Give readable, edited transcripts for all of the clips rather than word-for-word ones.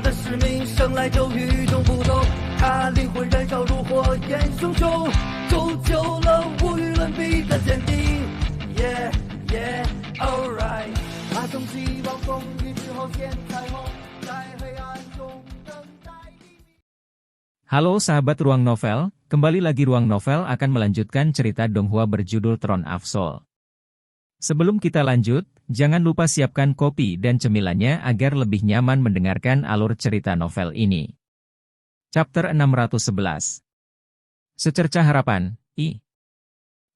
他的使命生来就与众不同，他灵魂燃烧如火焰熊熊，铸就了无与伦比的坚定。Yeah yeah alright， 他从希望风雨之后见彩虹，在黑暗中等待黎明。 Halo sahabat Ruang Novel, kembali lagi Ruang Novel akan melanjutkan cerita Donghua berjudul Throne of Soul. Sebelum kita lanjut, jangan lupa siapkan kopi dan cemilannya agar lebih nyaman mendengarkan alur cerita novel ini. Chapter 611. Secercah Harapan, I.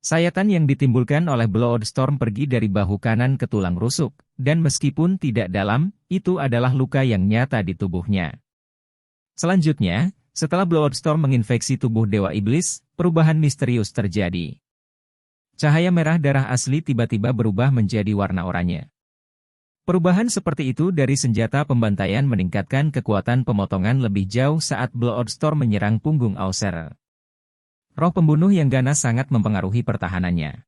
Sayatan yang ditimbulkan oleh Blood Storm pergi dari bahu kanan ke tulang rusuk, dan meskipun tidak dalam, itu adalah luka yang nyata di tubuhnya. Selanjutnya, setelah Blood Storm menginfeksi tubuh Dewa Iblis, perubahan misterius terjadi. Cahaya merah darah asli tiba-tiba berubah menjadi warna oranye. Perubahan seperti itu dari senjata pembantaian meningkatkan kekuatan pemotongan lebih jauh saat Bloodstorm menyerang punggung Auser. Roh pembunuh yang ganas sangat mempengaruhi pertahanannya.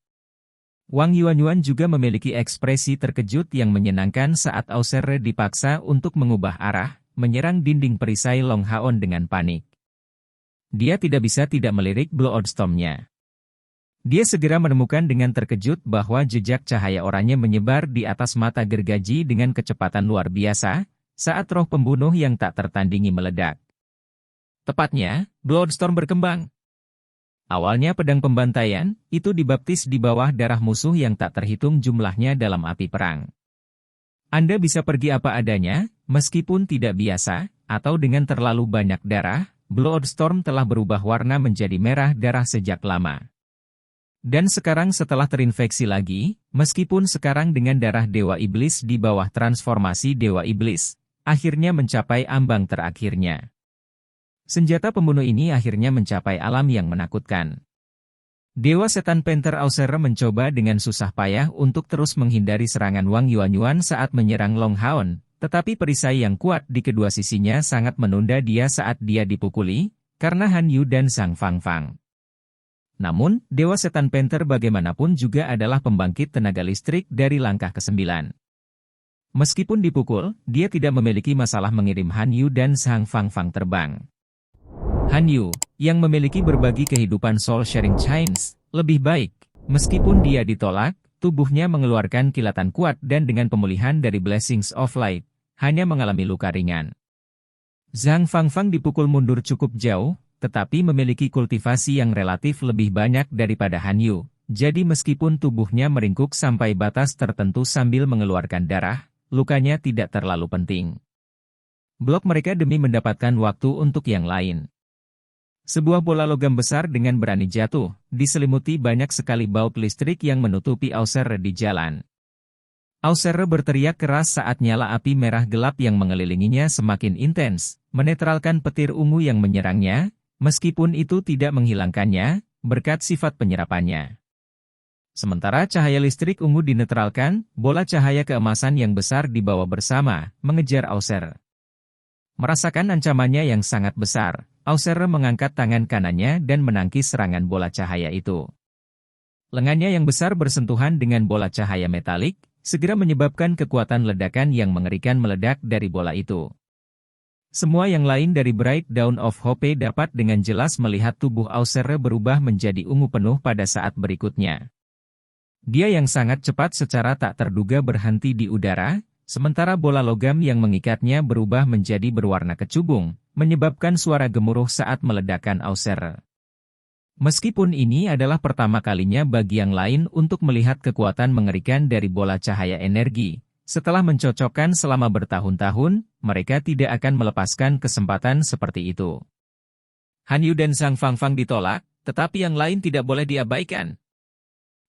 Wang Yuanyuan juga memiliki ekspresi terkejut yang menyenangkan saat Auser dipaksa untuk mengubah arah, menyerang dinding perisai Long Haon dengan panik. Dia tidak bisa tidak melirik Bloodstorm-nya. Dia segera menemukan dengan terkejut bahwa jejak cahaya oranye menyebar di atas mata gergaji dengan kecepatan luar biasa, saat roh pembunuh yang tak tertandingi meledak. Tepatnya, Bloodstorm berkembang. Awalnya pedang pembantaian, itu dibaptis di bawah darah musuh yang tak terhitung jumlahnya dalam api perang. Anda bisa pergi apa adanya, meskipun tidak biasa, atau dengan terlalu banyak darah, Bloodstorm telah berubah warna menjadi merah darah sejak lama. Dan sekarang setelah terinfeksi lagi, meskipun sekarang dengan darah Dewa Iblis di bawah transformasi Dewa Iblis, akhirnya mencapai ambang terakhirnya. Senjata pembunuh ini akhirnya mencapai alam yang menakutkan. Dewa Setan Panther Auser mencoba dengan susah payah untuk terus menghindari serangan Wang Yuanyuan saat menyerang Long Haon, tetapi perisai yang kuat di kedua sisinya sangat menunda dia saat dia dipukuli, karena Han Yu dan Zhang Fangfang. Namun, Dewa Setan Panther bagaimanapun juga adalah pembangkit tenaga listrik dari langkah ke-9. Meskipun dipukul, dia tidak memiliki masalah mengirim Han Yu dan Zhang Fangfang terbang. Han Yu, yang memiliki berbagi kehidupan Soul Sharing Chains, lebih baik. Meskipun dia ditolak, tubuhnya mengeluarkan kilatan kuat dan dengan pemulihan dari Blessings of Light, hanya mengalami luka ringan. Zhang Fangfang dipukul mundur cukup jauh, tetapi memiliki kultivasi yang relatif lebih banyak daripada Han Yu, jadi meskipun tubuhnya meringkuk sampai batas tertentu sambil mengeluarkan darah, lukanya tidak terlalu penting. Blok mereka demi mendapatkan waktu untuk yang lain. Sebuah bola logam besar dengan berani jatuh, diselimuti banyak sekali baut listrik yang menutupi Auser di jalan. Auser berteriak keras saat nyala api merah gelap yang mengelilinginya semakin intens, menetralkan petir ungu yang menyerangnya, meskipun itu tidak menghilangkannya, berkat sifat penyerapannya. Sementara cahaya listrik ungu dinetralkan, bola cahaya keemasan yang besar dibawa bersama, mengejar Auser. Merasakan ancamannya yang sangat besar, Auser mengangkat tangan kanannya dan menangkis serangan bola cahaya itu. Lengannya yang besar bersentuhan dengan bola cahaya metalik, segera menyebabkan kekuatan ledakan yang mengerikan meledak dari bola itu. Semua yang lain dari Bright Dawn of Hope dapat dengan jelas melihat tubuh Auser berubah menjadi ungu penuh pada saat berikutnya. Dia yang sangat cepat secara tak terduga berhenti di udara, sementara bola logam yang mengikatnya berubah menjadi berwarna kecubung, menyebabkan suara gemuruh saat meledakkan Auser. Meskipun ini adalah pertama kalinya bagi yang lain untuk melihat kekuatan mengerikan dari bola cahaya energi, setelah mencocokkan selama bertahun-tahun, mereka tidak akan melepaskan kesempatan seperti itu. Han Yu dan Zhang Fangfang ditolak, tetapi yang lain tidak boleh diabaikan.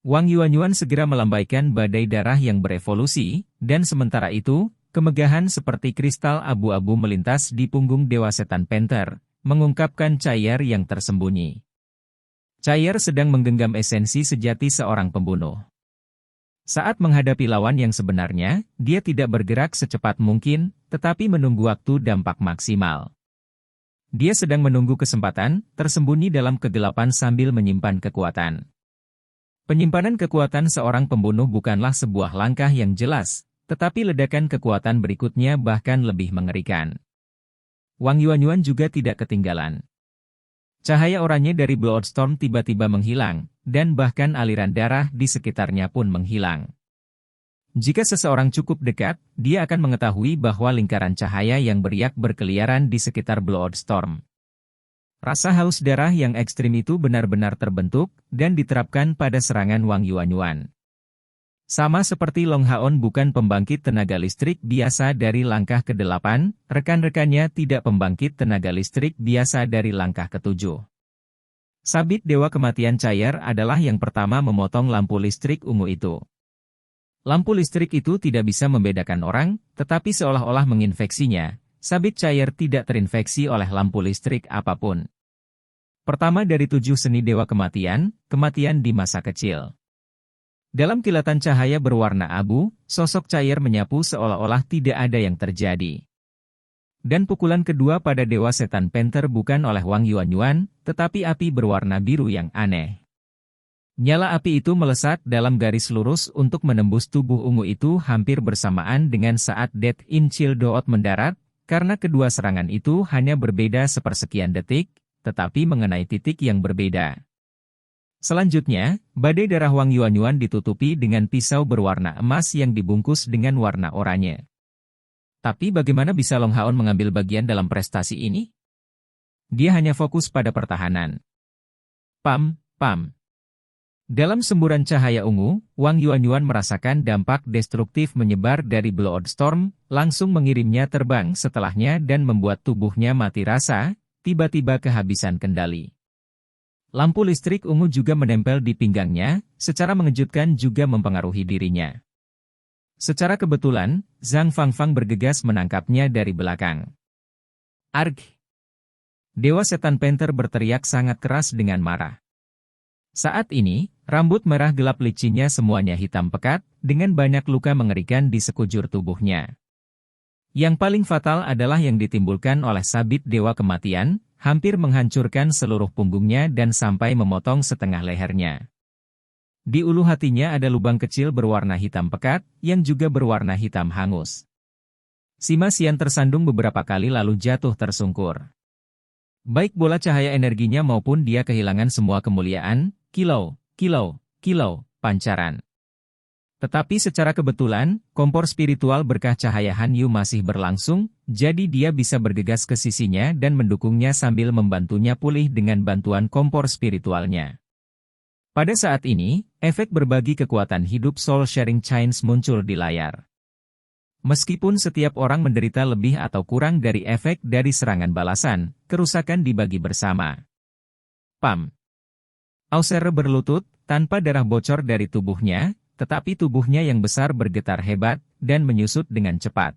Wang Yuanyuan segera melambaikan badai darah yang berevolusi, dan sementara itu, kemegahan seperti kristal abu-abu melintas di punggung Dewa Setan Panther, mengungkapkan Cair yang tersembunyi. Cair sedang menggenggam esensi sejati seorang pembunuh. Saat menghadapi lawan yang sebenarnya, dia tidak bergerak secepat mungkin, tetapi menunggu waktu dampak maksimal. Dia sedang menunggu kesempatan, tersembunyi dalam kegelapan sambil menyimpan kekuatan. Penyimpanan kekuatan seorang pembunuh bukanlah sebuah langkah yang jelas, tetapi ledakan kekuatan berikutnya bahkan lebih mengerikan. Wang Yuanyuan juga tidak ketinggalan. Cahaya oranye dari Bloodstorm tiba-tiba menghilang, dan bahkan aliran darah di sekitarnya pun menghilang. Jika seseorang cukup dekat, dia akan mengetahui bahwa lingkaran cahaya yang beriak berkeliaran di sekitar Bloodstorm. Rasa haus darah yang ekstrim itu benar-benar terbentuk, dan diterapkan pada serangan Wang Yuanyuan. Sama seperti Long Haon bukan pembangkit tenaga listrik biasa dari langkah ke-8, rekan-rekannya tidak pembangkit tenaga listrik biasa dari langkah ke-7. Sabit Dewa Kematian cair adalah yang pertama memotong lampu listrik ungu itu. Lampu listrik itu tidak bisa membedakan orang, tetapi seolah-olah menginfeksinya. Sabit cair tidak terinfeksi oleh lampu listrik apapun. Pertama dari 7 seni Dewa Kematian, kematian di masa kecil. Dalam kilatan cahaya berwarna abu, sosok cair menyapu seolah-olah tidak ada yang terjadi. Dan pukulan kedua pada Dewa Setan Panther bukan oleh Wang Yuanyuan, tetapi api berwarna biru yang aneh. Nyala api itu melesat dalam garis lurus untuk menembus tubuh ungu itu hampir bersamaan dengan saat Death in Chill Doot mendarat, karena kedua serangan itu hanya berbeda sepersekian detik, tetapi mengenai titik yang berbeda. Selanjutnya, badai darah Wang Yuanyuan ditutupi dengan pisau berwarna emas yang dibungkus dengan warna oranye. Tapi bagaimana bisa Long Haon mengambil bagian dalam prestasi ini? Dia hanya fokus pada pertahanan. Pam, pam. Dalam semburan cahaya ungu, Wang Yuanyuan merasakan dampak destruktif menyebar dari Bloodstorm, langsung mengirimnya terbang setelahnya dan membuat tubuhnya mati rasa, tiba-tiba kehabisan kendali. Lampu listrik ungu juga menempel di pinggangnya, secara mengejutkan juga mempengaruhi dirinya. Secara kebetulan, Zhang Fangfang bergegas menangkapnya dari belakang. Arg! Dewa Setan Panther berteriak sangat keras dengan marah. Saat ini, rambut merah gelap licinnya semuanya hitam pekat, dengan banyak luka mengerikan di sekujur tubuhnya. Yang paling fatal adalah yang ditimbulkan oleh sabit Dewa Kematian, hampir menghancurkan seluruh punggungnya dan sampai memotong setengah lehernya. Di ulu hatinya ada lubang kecil berwarna hitam pekat, yang juga berwarna hitam hangus. Sima Xian tersandung beberapa kali lalu jatuh tersungkur. Baik bola cahaya energinya maupun dia kehilangan semua kemuliaan, kilau, pancaran. Tetapi secara kebetulan, kompor spiritual berkah cahaya Han Yu masih berlangsung, jadi dia bisa bergegas ke sisinya dan mendukungnya sambil membantunya pulih dengan bantuan kompor spiritualnya. Pada saat ini, efek berbagi kekuatan hidup Soul Sharing Chains muncul di layar. Meskipun setiap orang menderita lebih atau kurang dari efek dari serangan balasan, kerusakan dibagi bersama. Pam. Auser berlutut, tanpa darah bocor dari tubuhnya, tetapi tubuhnya yang besar bergetar hebat, dan menyusut dengan cepat.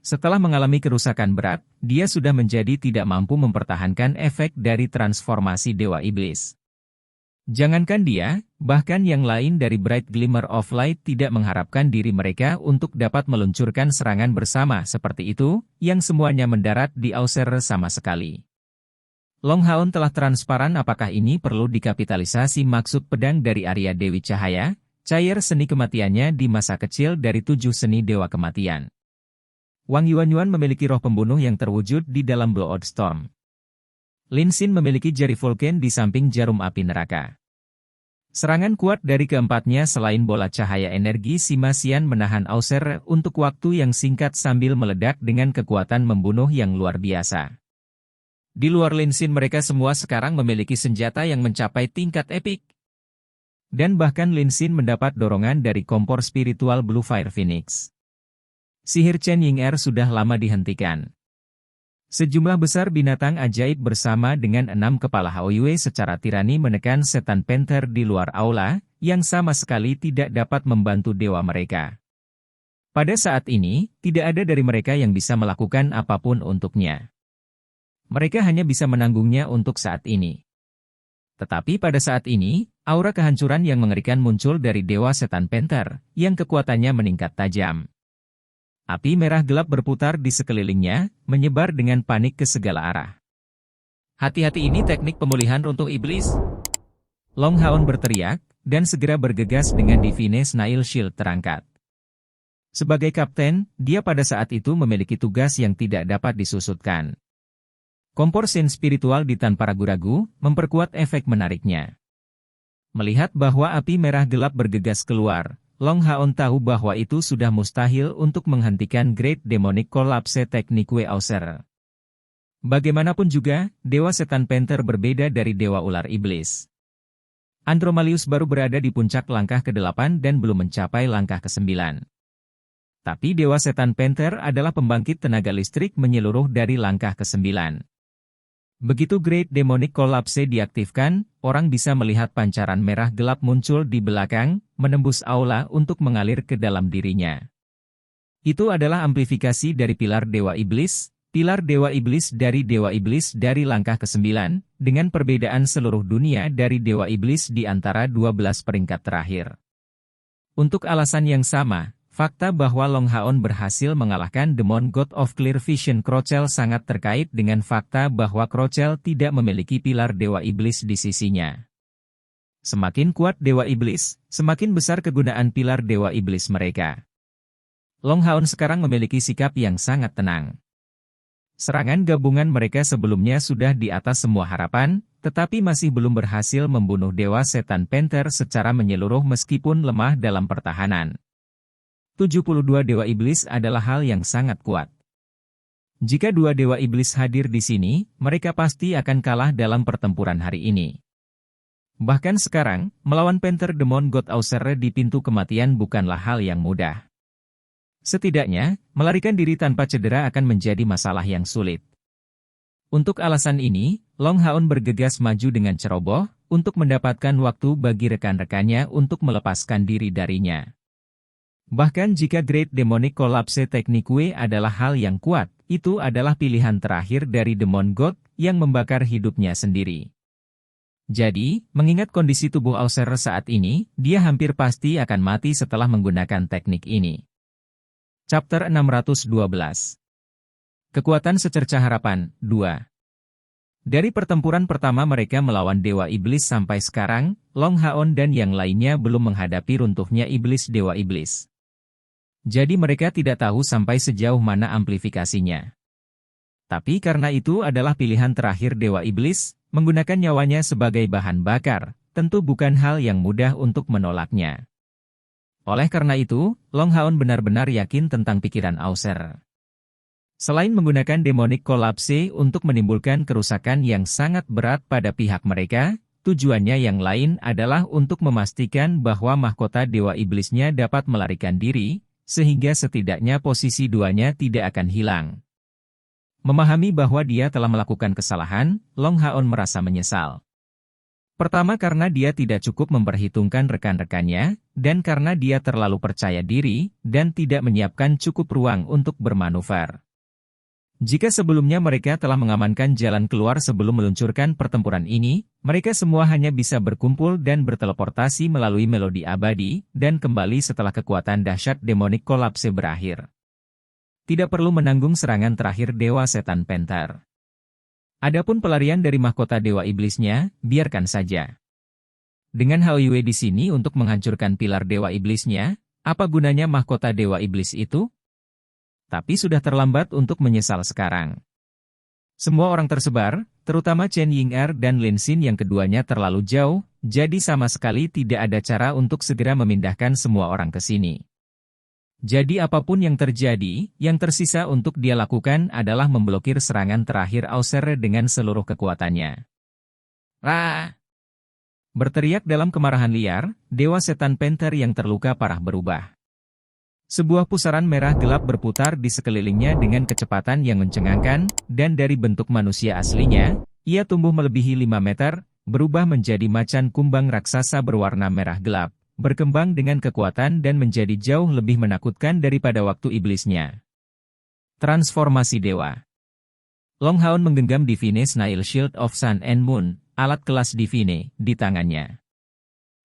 Setelah mengalami kerusakan berat, dia sudah menjadi tidak mampu mempertahankan efek dari transformasi Dewa Iblis. Jangankan dia, bahkan yang lain dari Bright Glimmer of Light tidak mengharapkan diri mereka untuk dapat meluncurkan serangan bersama seperti itu, yang semuanya mendarat di Auser sama sekali. Long Haon telah transparan apakah ini perlu dikapitalisasi maksud pedang dari Arya Dewi Cahaya, cair seni kematiannya di masa kecil dari 7 seni Dewa Kematian. Wang Yuanyuan memiliki roh pembunuh yang terwujud di dalam Bloodstorm. Lin Xin memiliki jari Vulcan di samping jarum api neraka. Serangan kuat dari keempatnya selain bola cahaya energi Sima Xian menahan Auser untuk waktu yang singkat sambil meledak dengan kekuatan membunuh yang luar biasa. Di luar Lin Xin mereka semua sekarang memiliki senjata yang mencapai tingkat epik. Dan bahkan Lin Xin mendapat dorongan dari kompor spiritual Blue Fire Phoenix. Sihir Chen Ying-er sudah lama dihentikan. Sejumlah besar binatang ajaib bersama dengan 6 kepala Haoyue secara tirani menekan Setan Panther di luar aula, yang sama sekali tidak dapat membantu dewa mereka. Pada saat ini, tidak ada dari mereka yang bisa melakukan apapun untuknya. Mereka hanya bisa menanggungnya untuk saat ini. Tetapi pada saat ini, aura kehancuran yang mengerikan muncul dari Dewa Setan Panther, yang kekuatannya meningkat tajam. Api merah gelap berputar di sekelilingnya, menyebar dengan panik ke segala arah. Hati-hati, ini teknik pemulihan runtuh iblis. Long Haon berteriak, dan segera bergegas dengan Divine Snail Shield terangkat. Sebagai kapten, dia pada saat itu memiliki tugas yang tidak dapat disusutkan. Kompor sen spiritual di tanpa ragu-ragu, memperkuat efek menariknya. Melihat bahwa api merah gelap bergegas keluar, Long Haon tahu bahwa itu sudah mustahil untuk menghentikan Great Demonic Collapse Technique Auser. Bagaimanapun juga, Dewa Setan Panther berbeda dari Dewa Ular Iblis. Andromalius baru berada di puncak langkah ke-8 dan belum mencapai langkah ke-9. Tapi Dewa Setan Panther adalah pembangkit tenaga listrik menyeluruh dari langkah ke-9. Begitu Great Demonic Collapse diaktifkan, orang bisa melihat pancaran merah gelap muncul di belakang, menembus aula untuk mengalir ke dalam dirinya. Itu adalah amplifikasi dari pilar Dewa Iblis dari langkah ke-9, dengan perbedaan seluruh dunia dari Dewa Iblis di antara 12 peringkat terakhir. Untuk alasan yang sama, fakta bahwa Long Haon berhasil mengalahkan Demon God of Clear Vision Crocel sangat terkait dengan fakta bahwa Crocel tidak memiliki pilar Dewa Iblis di sisinya. Semakin kuat Dewa Iblis, semakin besar kegunaan pilar Dewa Iblis mereka. Long Haon sekarang memiliki sikap yang sangat tenang. Serangan gabungan mereka sebelumnya sudah di atas semua harapan, tetapi masih belum berhasil membunuh Dewa Setan Panther secara menyeluruh meskipun lemah dalam pertahanan. 72 Dewa Iblis adalah hal yang sangat kuat. Jika 2 Dewa Iblis hadir di sini, mereka pasti akan kalah dalam pertempuran hari ini. Bahkan sekarang, melawan Panther Demon God Auser di pintu kematian bukanlah hal yang mudah. Setidaknya, melarikan diri tanpa cedera akan menjadi masalah yang sulit. Untuk alasan ini, Long Haon bergegas maju dengan ceroboh, untuk mendapatkan waktu bagi rekan-rekannya untuk melepaskan diri darinya. Bahkan jika Great Demonic Collapse Technique adalah hal yang kuat, itu adalah pilihan terakhir dari Demon God yang membakar hidupnya sendiri. Jadi, mengingat kondisi tubuh Auser saat ini, dia hampir pasti akan mati setelah menggunakan teknik ini. Chapter 612. Kekuatan Secerca Harapan, 2. Dari pertempuran pertama mereka melawan Dewa Iblis sampai sekarang, Long Haon dan yang lainnya belum menghadapi runtuhnya Iblis Dewa Iblis. Jadi mereka tidak tahu sampai sejauh mana amplifikasinya. Tapi karena itu adalah pilihan terakhir Dewa Iblis, menggunakan nyawanya sebagai bahan bakar, tentu bukan hal yang mudah untuk menolaknya. Oleh karena itu, Long Haon benar-benar yakin tentang pikiran Auser. Selain menggunakan Demonic Collapse untuk menimbulkan kerusakan yang sangat berat pada pihak mereka, tujuannya yang lain adalah untuk memastikan bahwa mahkota Dewa Iblisnya dapat melarikan diri, sehingga setidaknya posisi duanya tidak akan hilang. Memahami bahwa dia telah melakukan kesalahan, Long Haon merasa menyesal. Pertama karena dia tidak cukup memperhitungkan rekan-rekannya, dan karena dia terlalu percaya diri, dan tidak menyiapkan cukup ruang untuk bermanuver. Jika sebelumnya mereka telah mengamankan jalan keluar sebelum meluncurkan pertempuran ini, mereka semua hanya bisa berkumpul dan berteleportasi melalui melodi abadi, dan kembali setelah kekuatan dahsyat Demonic Collapse berakhir. Tidak perlu menanggung serangan terakhir Dewa Setan Panther. Adapun pelarian dari mahkota Dewa Iblisnya, biarkan saja. Dengan Hao Yue di sini untuk menghancurkan pilar Dewa Iblisnya, apa gunanya mahkota Dewa Iblis itu? Tapi sudah terlambat untuk menyesal sekarang. Semua orang tersebar, terutama Chen Ying'er dan Lin Xin yang keduanya terlalu jauh, jadi sama sekali tidak ada cara untuk segera memindahkan semua orang ke sini. Jadi apapun yang terjadi, yang tersisa untuk dia lakukan adalah memblokir serangan terakhir Auser dengan seluruh kekuatannya. Rah! Berteriak dalam kemarahan liar, Dewa Setan Panther yang terluka parah berubah. Sebuah pusaran merah gelap berputar di sekelilingnya dengan kecepatan yang mencengangkan, dan dari bentuk manusia aslinya, ia tumbuh melebihi 5 meter, berubah menjadi macan kumbang raksasa berwarna merah gelap, berkembang dengan kekuatan dan menjadi jauh lebih menakutkan daripada waktu iblisnya. Transformasi Dewa. Long Haon menggenggam Divine Snail Shield of Sun and Moon, alat kelas Divine, di tangannya.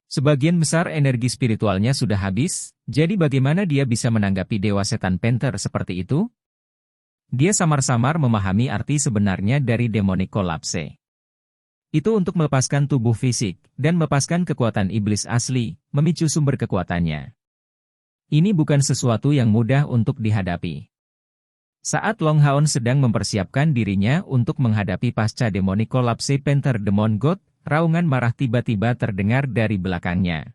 Sebagian besar energi spiritualnya sudah habis, jadi bagaimana dia bisa menanggapi Dewa Setan Panther seperti itu? Dia samar-samar memahami arti sebenarnya dari Demonic Collapse. Itu untuk melepaskan tubuh fisik, dan melepaskan kekuatan iblis asli, memicu sumber kekuatannya. Ini bukan sesuatu yang mudah untuk dihadapi. Saat Long Haon sedang mempersiapkan dirinya untuk menghadapi pasca demonic collapse Panther Demon God, raungan marah tiba-tiba terdengar dari belakangnya.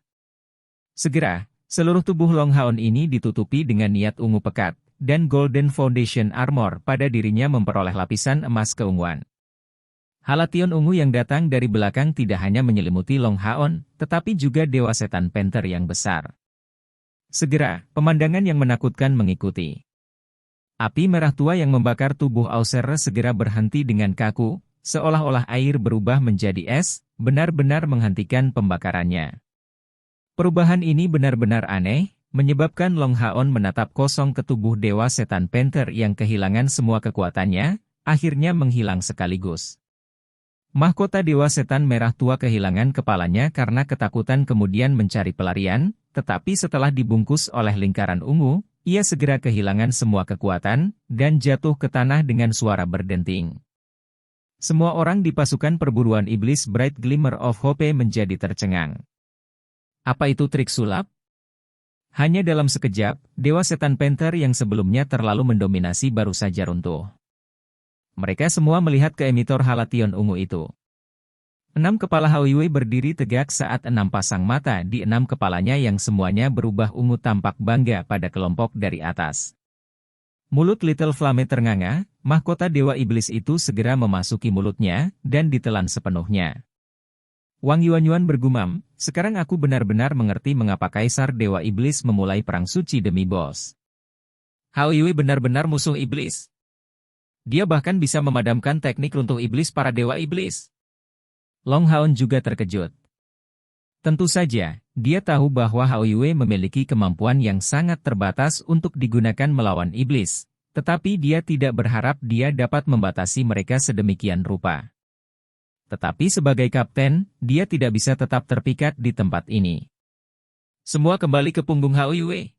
Segera, seluruh tubuh Long Haon ini ditutupi dengan niat ungu pekat, dan Golden Foundation Armor pada dirinya memperoleh lapisan emas keunguan. Halation ungu yang datang dari belakang tidak hanya menyelimuti Long Haon, tetapi juga Dewa Setan Panther yang besar. Segera, pemandangan yang menakutkan mengikuti. Api merah tua yang membakar tubuh Auserre segera berhenti dengan kaku, seolah-olah air berubah menjadi es, benar-benar menghentikan pembakarannya. Perubahan ini benar-benar aneh, menyebabkan Long Haon menatap kosong ke tubuh Dewa Setan Panther yang kehilangan semua kekuatannya, akhirnya menghilang sekaligus. Mahkota Dewa Setan Merah Tua kehilangan kepalanya karena ketakutan kemudian mencari pelarian, tetapi setelah dibungkus oleh lingkaran ungu, ia segera kehilangan semua kekuatan, dan jatuh ke tanah dengan suara berdenting. Semua orang di pasukan perburuan iblis Bright Glimmer of Hope menjadi tercengang. Apa itu trik sulap? Hanya dalam sekejap, Dewa Setan Panther yang sebelumnya terlalu mendominasi baru saja runtuh. Mereka semua melihat ke emitor halation ungu itu. 6 kepala Haoyue berdiri tegak saat 6 pasang mata di 6 kepalanya yang semuanya berubah ungu tampak bangga pada kelompok dari atas. Mulut Little Flame ternganga, mahkota Dewa Iblis itu segera memasuki mulutnya, dan ditelan sepenuhnya. Wang Yuanyuan bergumam, sekarang aku benar-benar mengerti mengapa Kaisar Dewa Iblis memulai perang suci demi bos. Haoyue benar-benar musuh iblis. Dia bahkan bisa memadamkan teknik runtuh iblis para Dewa Iblis. Long Haon juga terkejut. Tentu saja, dia tahu bahwa Haoyue memiliki kemampuan yang sangat terbatas untuk digunakan melawan iblis, tetapi dia tidak berharap dia dapat membatasi mereka sedemikian rupa. Tetapi sebagai kapten, dia tidak bisa tetap terpikat di tempat ini. Semua kembali ke punggung Haoyue.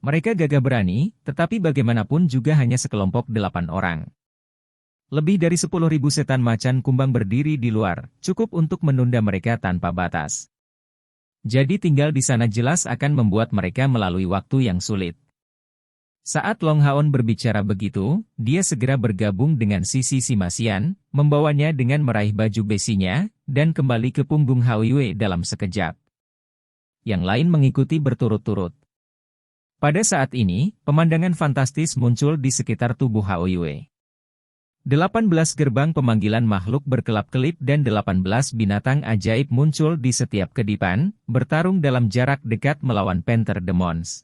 Mereka gagah berani, tetapi bagaimanapun juga hanya sekelompok 8 orang. Lebih dari 10.000 setan macan kumbang berdiri di luar, cukup untuk menunda mereka tanpa batas. Jadi tinggal di sana jelas akan membuat mereka melalui waktu yang sulit. Saat Long Haon berbicara begitu, dia segera bergabung dengan Sisi Simasian, membawanya dengan meraih baju besinya, dan kembali ke punggung Haoyue dalam sekejap. Yang lain mengikuti berturut-turut. Pada saat ini, pemandangan fantastis muncul di sekitar tubuh Haoyue. 18 gerbang pemanggilan makhluk berkelap-kelip dan 18 binatang ajaib muncul di setiap kedipan, bertarung dalam jarak dekat melawan Panther Demons.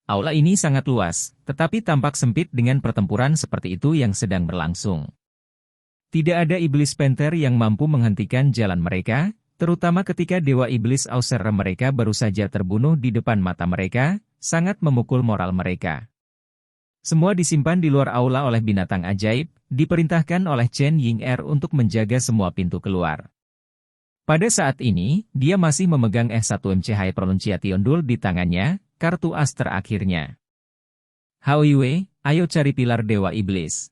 Aula ini sangat luas, tetapi tampak sempit dengan pertempuran seperti itu yang sedang berlangsung. Tidak ada iblis Panther yang mampu menghentikan jalan mereka, terutama ketika Dewa Iblis Auserre mereka baru saja terbunuh di depan mata mereka, sangat memukul moral mereka. Semua disimpan di luar aula oleh binatang ajaib, diperintahkan oleh Chen Ying-er untuk menjaga semua pintu keluar. Pada saat ini, dia masih memegang S1MC High Pronunciation Duel di tangannya, kartu as terakhirnya. Haoyue, ayo cari pilar Dewa Iblis.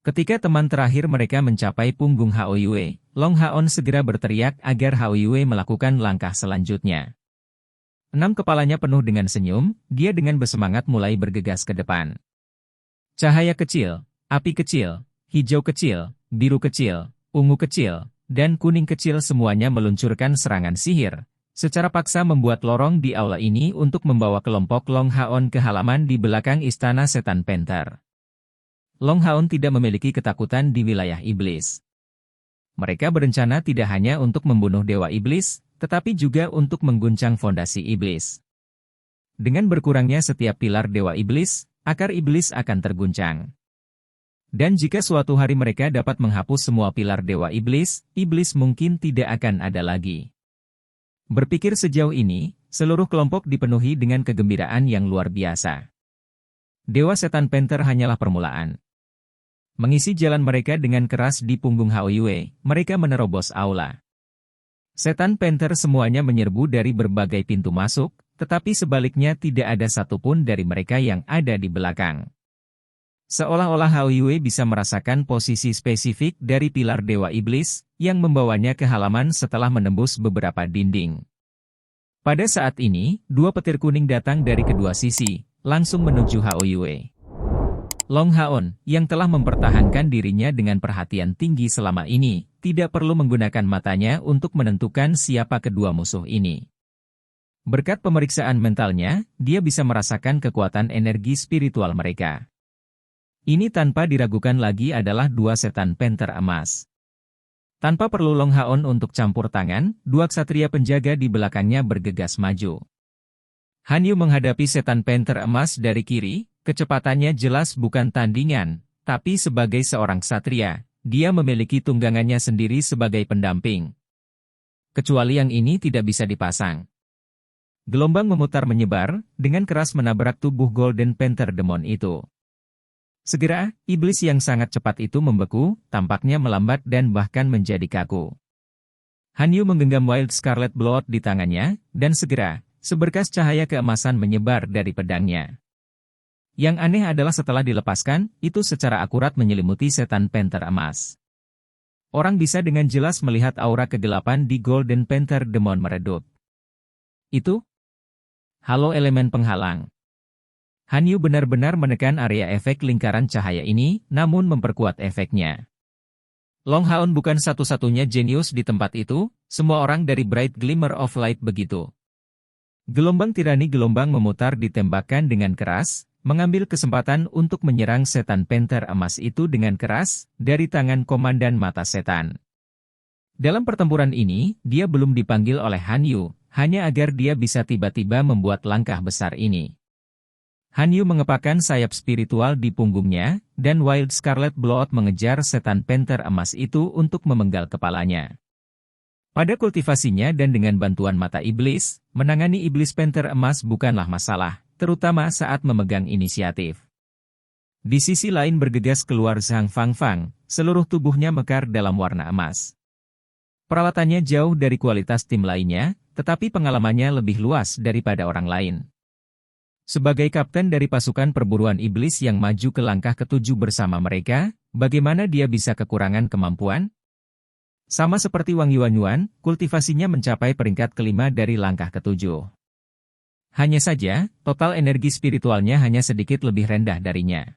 Ketika teman terakhir mereka mencapai punggung Haoyue, Long Haon segera berteriak agar Haoyue melakukan langkah selanjutnya. 6 kepalanya penuh dengan senyum, dia dengan bersemangat mulai bergegas ke depan. Cahaya kecil, api kecil, hijau kecil, biru kecil, ungu kecil, dan kuning kecil semuanya meluncurkan serangan sihir, secara paksa membuat lorong di aula ini untuk membawa kelompok Long Haon ke halaman di belakang Istana Setan Panther. Long Haon tidak memiliki ketakutan di wilayah iblis. Mereka berencana tidak hanya untuk membunuh Dewa Iblis, tetapi juga untuk mengguncang fondasi iblis. Dengan berkurangnya setiap pilar Dewa Iblis, akar iblis akan terguncang. Dan jika suatu hari mereka dapat menghapus semua pilar Dewa Iblis, iblis mungkin tidak akan ada lagi. Berpikir sejauh ini, seluruh kelompok dipenuhi dengan kegembiraan yang luar biasa. Dewa Setan Panther hanyalah permulaan. Mengisi jalan mereka dengan keras di punggung Haoyue, mereka menerobos aula. Setan Panther semuanya menyerbu dari berbagai pintu masuk, tetapi sebaliknya tidak ada satupun dari mereka yang ada di belakang. Seolah-olah Haoyue bisa merasakan posisi spesifik dari pilar Dewa Iblis, yang membawanya ke halaman setelah menembus beberapa dinding. Pada saat ini, dua petir kuning datang dari kedua sisi, langsung menuju Hao Yue. Long Haon, yang telah mempertahankan dirinya dengan perhatian tinggi selama ini, tidak perlu menggunakan matanya untuk menentukan siapa kedua musuh ini. Berkat pemeriksaan mentalnya, dia bisa merasakan kekuatan energi spiritual mereka. Ini tanpa diragukan lagi adalah dua setan panther emas. Tanpa perlu Long Haon untuk campur tangan, dua ksatria penjaga di belakangnya bergegas maju. Han Yu menghadapi setan panther emas dari kiri, kecepatannya jelas bukan tandingan, tapi sebagai seorang ksatria, dia memiliki tunggangannya sendiri sebagai pendamping. Kecuali yang ini tidak bisa dipasang. Gelombang memutar menyebar, dengan keras menabrak tubuh Golden Panther Demon itu. Segera, iblis yang sangat cepat itu membeku, tampaknya melambat dan bahkan menjadi kaku. Han Yu menggenggam Wild Scarlet Blood di tangannya, dan segera, seberkas cahaya keemasan menyebar dari pedangnya. Yang aneh adalah setelah dilepaskan, itu secara akurat menyelimuti setan panther emas. Orang bisa dengan jelas melihat aura kegelapan di Golden Panther Demon meredup. Itu halo elemen penghalang. Han Yu benar-benar menekan area efek lingkaran cahaya ini, namun memperkuat efeknya. Long Haon bukan satu-satunya jenius di tempat itu, semua orang dari Bright Glimmer of Light begitu. Gelombang tirani gelombang memutar ditembakkan dengan keras, mengambil kesempatan untuk menyerang setan panther emas itu dengan keras, dari tangan Komandan Mata Setan. Dalam pertempuran ini, dia belum dipanggil oleh Han Yu, hanya agar dia bisa tiba-tiba membuat langkah besar ini. Han Yu mengepakkan sayap spiritual di punggungnya, dan Wild Scarlet Blood mengejar setan panther emas itu untuk memenggal kepalanya. Pada kultivasinya dan dengan bantuan mata iblis, menangani iblis panther emas bukanlah masalah, terutama saat memegang inisiatif. Di sisi lain bergegas keluar Zhang Fangfang, seluruh tubuhnya mekar dalam warna emas. Peralatannya jauh dari kualitas tim lainnya, tetapi pengalamannya lebih luas daripada orang lain. Sebagai kapten dari pasukan perburuan iblis yang maju ke langkah ketujuh bersama mereka, bagaimana dia bisa kekurangan kemampuan? Sama seperti Wang Yuanyuan, kultivasinya mencapai peringkat kelima dari langkah ketujuh. Hanya saja, total energi spiritualnya hanya sedikit lebih rendah darinya.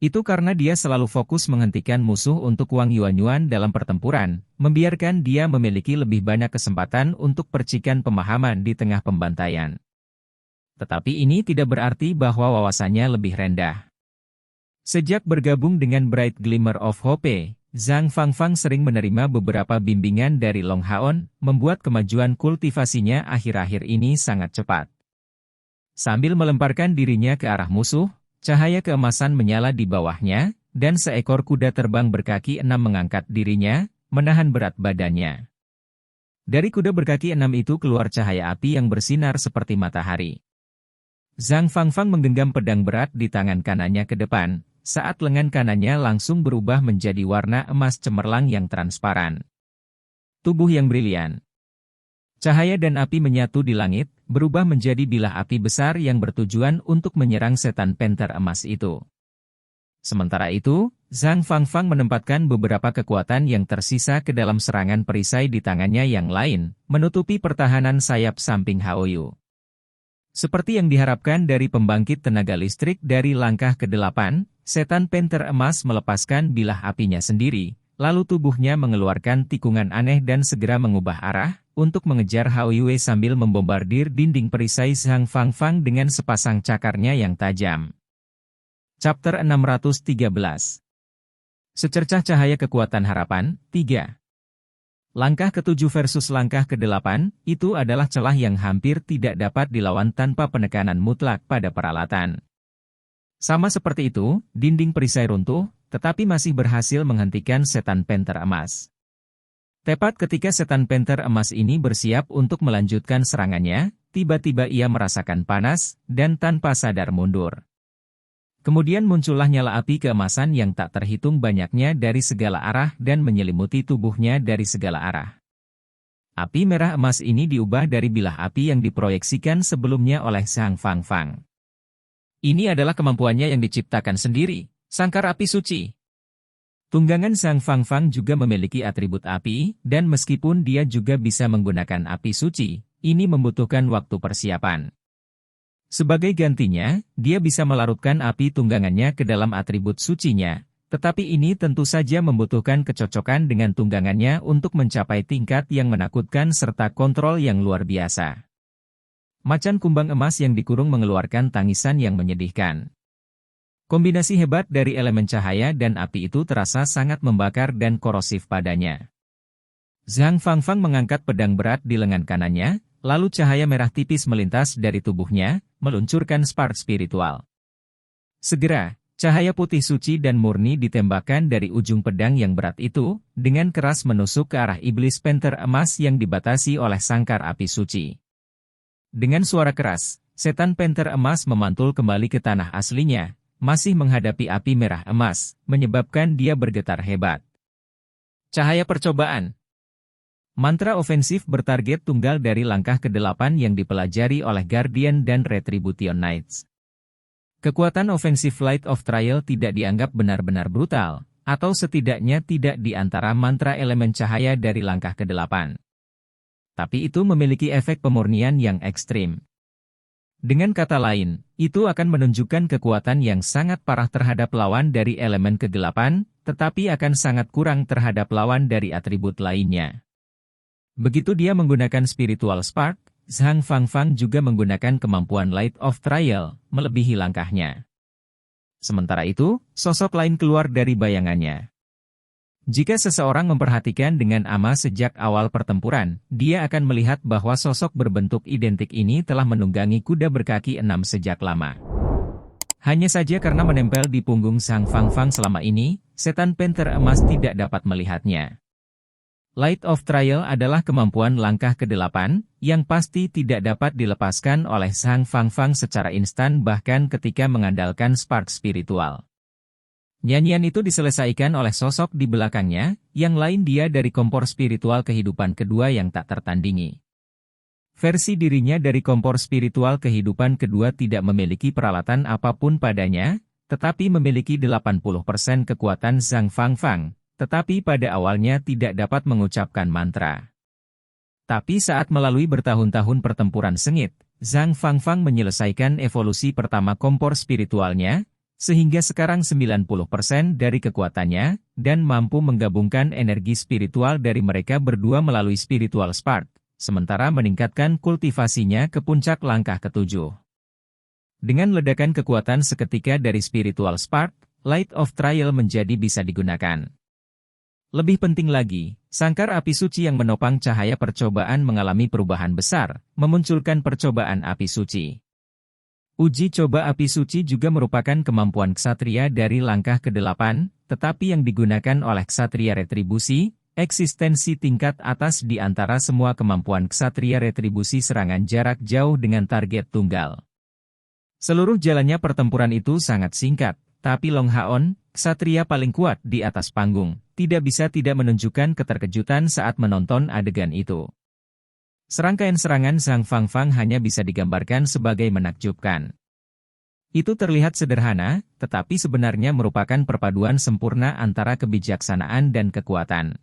Itu karena dia selalu fokus menghentikan musuh untuk Wang Yuanyuan dalam pertempuran, membiarkan dia memiliki lebih banyak kesempatan untuk percikan pemahaman di tengah pembantaian. Tetapi ini tidak berarti bahwa wawasannya lebih rendah. Sejak bergabung dengan Bright Glimmer of Hope, Zhang Fangfang sering menerima beberapa bimbingan dari Long Haon, membuat kemajuan kultivasinya akhir-akhir ini sangat cepat. Sambil melemparkan dirinya ke arah musuh, cahaya keemasan menyala di bawahnya, dan seekor kuda terbang berkaki 6 mengangkat dirinya, menahan berat badannya. Dari kuda berkaki 6 itu keluar cahaya api yang bersinar seperti matahari. Zhang Fangfang menggenggam pedang berat di tangan kanannya ke depan, saat lengan kanannya langsung berubah menjadi warna emas cemerlang yang transparan. Tubuh yang brilian. Cahaya dan api menyatu di langit, berubah menjadi bilah api besar yang bertujuan untuk menyerang setan panther emas itu. Sementara itu, Zhang Fangfang menempatkan beberapa kekuatan yang tersisa ke dalam serangan perisai di tangannya yang lain, menutupi pertahanan sayap samping Hao Yu. Seperti yang diharapkan dari pembangkit tenaga listrik dari langkah ke-8, setan panther emas melepaskan bilah apinya sendiri, lalu tubuhnya mengeluarkan tikungan aneh dan segera mengubah arah, untuk mengejar Hao Yue sambil membombardir dinding perisai Zhang Fangfang dengan sepasang cakarnya yang tajam. Chapter 613. Secercah cahaya kekuatan harapan, 3. Langkah ke-7 versus langkah ke-8, itu adalah celah yang hampir tidak dapat dilawan tanpa penekanan mutlak pada peralatan. Sama seperti itu, dinding perisai runtuh, tetapi masih berhasil menghentikan setan panther emas. Tepat ketika setan panther emas ini bersiap untuk melanjutkan serangannya, tiba-tiba ia merasakan panas, dan tanpa sadar mundur. Kemudian muncullah nyala api keemasan yang tak terhitung banyaknya dari segala arah dan menyelimuti tubuhnya dari segala arah. Api merah emas ini diubah dari bilah api yang diproyeksikan sebelumnya oleh Zhang Fangfang. Ini adalah kemampuannya yang diciptakan sendiri, sangkar api suci. Tunggangan Zhang Fangfang juga memiliki atribut api, dan meskipun dia juga bisa menggunakan api suci, ini membutuhkan waktu persiapan. Sebagai gantinya, dia bisa melarutkan api tunggangannya ke dalam atribut sucinya, tetapi ini tentu saja membutuhkan kecocokan dengan tunggangannya untuk mencapai tingkat yang menakutkan serta kontrol yang luar biasa. Macan kumbang emas yang dikurung mengeluarkan tangisan yang menyedihkan. Kombinasi hebat dari elemen cahaya dan api itu terasa sangat membakar dan korosif padanya. Zhang Fangfang mengangkat pedang berat di lengan kanannya, lalu cahaya merah tipis melintas dari tubuhnya, meluncurkan spark spiritual. Segera, cahaya putih suci dan murni ditembakkan dari ujung pedang yang berat itu, dengan keras menusuk ke arah iblis panther emas yang dibatasi oleh sangkar api suci. Dengan suara keras, setan panther emas memantul kembali ke tanah aslinya, masih menghadapi api merah emas, menyebabkan dia bergetar hebat. Cahaya percobaan. Mantra ofensif bertarget tunggal dari langkah ke-8 yang dipelajari oleh Guardian dan Retribution Knights. Kekuatan ofensif Light of Trial tidak dianggap benar-benar brutal, atau setidaknya tidak di antara mantra elemen cahaya dari langkah ke-8. Tapi itu memiliki efek pemurnian yang ekstrim. Dengan kata lain, itu akan menunjukkan kekuatan yang sangat parah terhadap lawan dari elemen ke-8, tetapi akan sangat kurang terhadap lawan dari atribut lainnya. Begitu dia menggunakan Spiritual Spark, Zhang Fangfang juga menggunakan kemampuan Light of Trial, melebihi langkahnya. Sementara itu, sosok lain keluar dari bayangannya. Jika seseorang memperhatikan dengan ama sejak awal pertempuran, dia akan melihat bahwa sosok berbentuk identik ini telah menunggangi kuda berkaki 6 sejak lama. Hanya saja karena menempel di punggung Zhang Fangfang selama ini, setan panther emas tidak dapat melihatnya. Light of Trial adalah kemampuan langkah ke-8, yang pasti tidak dapat dilepaskan oleh Zhang Fangfang secara instan bahkan ketika mengandalkan spark spiritual. Nyanyian itu diselesaikan oleh sosok di belakangnya, yang lain dia dari kompor spiritual kehidupan kedua yang tak tertandingi. Versi dirinya dari kompor spiritual kehidupan kedua tidak memiliki peralatan apapun padanya, tetapi memiliki 80% kekuatan Zhang Fangfang. Tetapi pada awalnya tidak dapat mengucapkan mantra. Tapi saat melalui bertahun-tahun pertempuran sengit, Zhang Fangfang menyelesaikan evolusi pertama kompor spiritualnya, sehingga sekarang 90% dari kekuatannya, dan mampu menggabungkan energi spiritual dari mereka berdua melalui Spiritual Spark, sementara meningkatkan kultivasinya ke puncak langkah ke-7. Dengan ledakan kekuatan seketika dari Spiritual Spark, Light of Trial menjadi bisa digunakan. Lebih penting lagi, sangkar api suci yang menopang cahaya percobaan mengalami perubahan besar, memunculkan percobaan api suci. Uji coba api suci juga merupakan kemampuan ksatria dari langkah ke-8, tetapi yang digunakan oleh ksatria retribusi, eksistensi tingkat atas di antara semua kemampuan ksatria retribusi serangan jarak jauh dengan target tunggal. Seluruh jalannya pertempuran itu sangat singkat, tapi Long Haon, ksatria paling kuat di atas panggung, tidak bisa tidak menunjukkan keterkejutan saat menonton adegan itu. Serangkaian serangan Zhang Fangfang hanya bisa digambarkan sebagai menakjubkan. Itu terlihat sederhana, tetapi sebenarnya merupakan perpaduan sempurna antara kebijaksanaan dan kekuatan.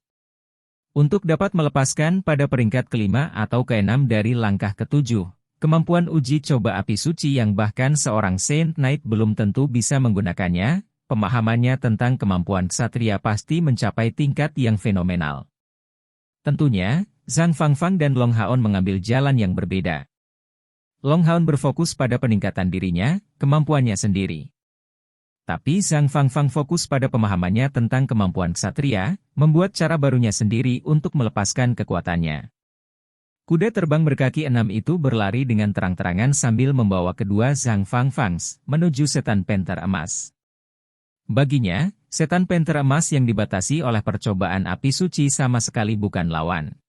Untuk dapat melepaskan pada peringkat ke-5 atau ke-6 dari langkah ke-7, kemampuan uji coba api suci yang bahkan seorang Saint Knight belum tentu bisa menggunakannya, pemahamannya tentang kemampuan ksatria pasti mencapai tingkat yang fenomenal. Tentunya, Zhang Fangfang dan Long Haon mengambil jalan yang berbeda. Long Haon berfokus pada peningkatan dirinya, kemampuannya sendiri. Tapi Zhang Fangfang fokus pada pemahamannya tentang kemampuan ksatria, membuat cara barunya sendiri untuk melepaskan kekuatannya. Kuda terbang berkaki 6 itu berlari dengan terang-terangan sambil membawa kedua Zhang Fangfangs menuju setan panther emas. Baginya, setan panther emas yang dibatasi oleh percobaan api suci sama sekali bukan lawan.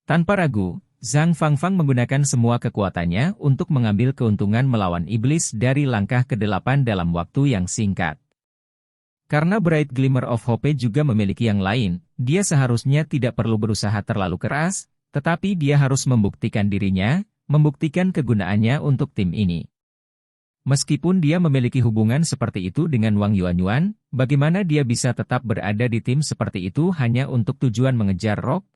Tanpa ragu, Zhang Fangfang menggunakan semua kekuatannya untuk mengambil keuntungan melawan iblis dari langkah ke-8 dalam waktu yang singkat. Karena Bright Glimmer of Hope juga memiliki yang lain, dia seharusnya tidak perlu berusaha terlalu keras, tetapi dia harus membuktikan dirinya, membuktikan kegunaannya untuk tim ini. Meskipun dia memiliki hubungan seperti itu dengan Wang Yuanyuan, bagaimana dia bisa tetap berada di tim seperti itu hanya untuk tujuan mengejar Rock?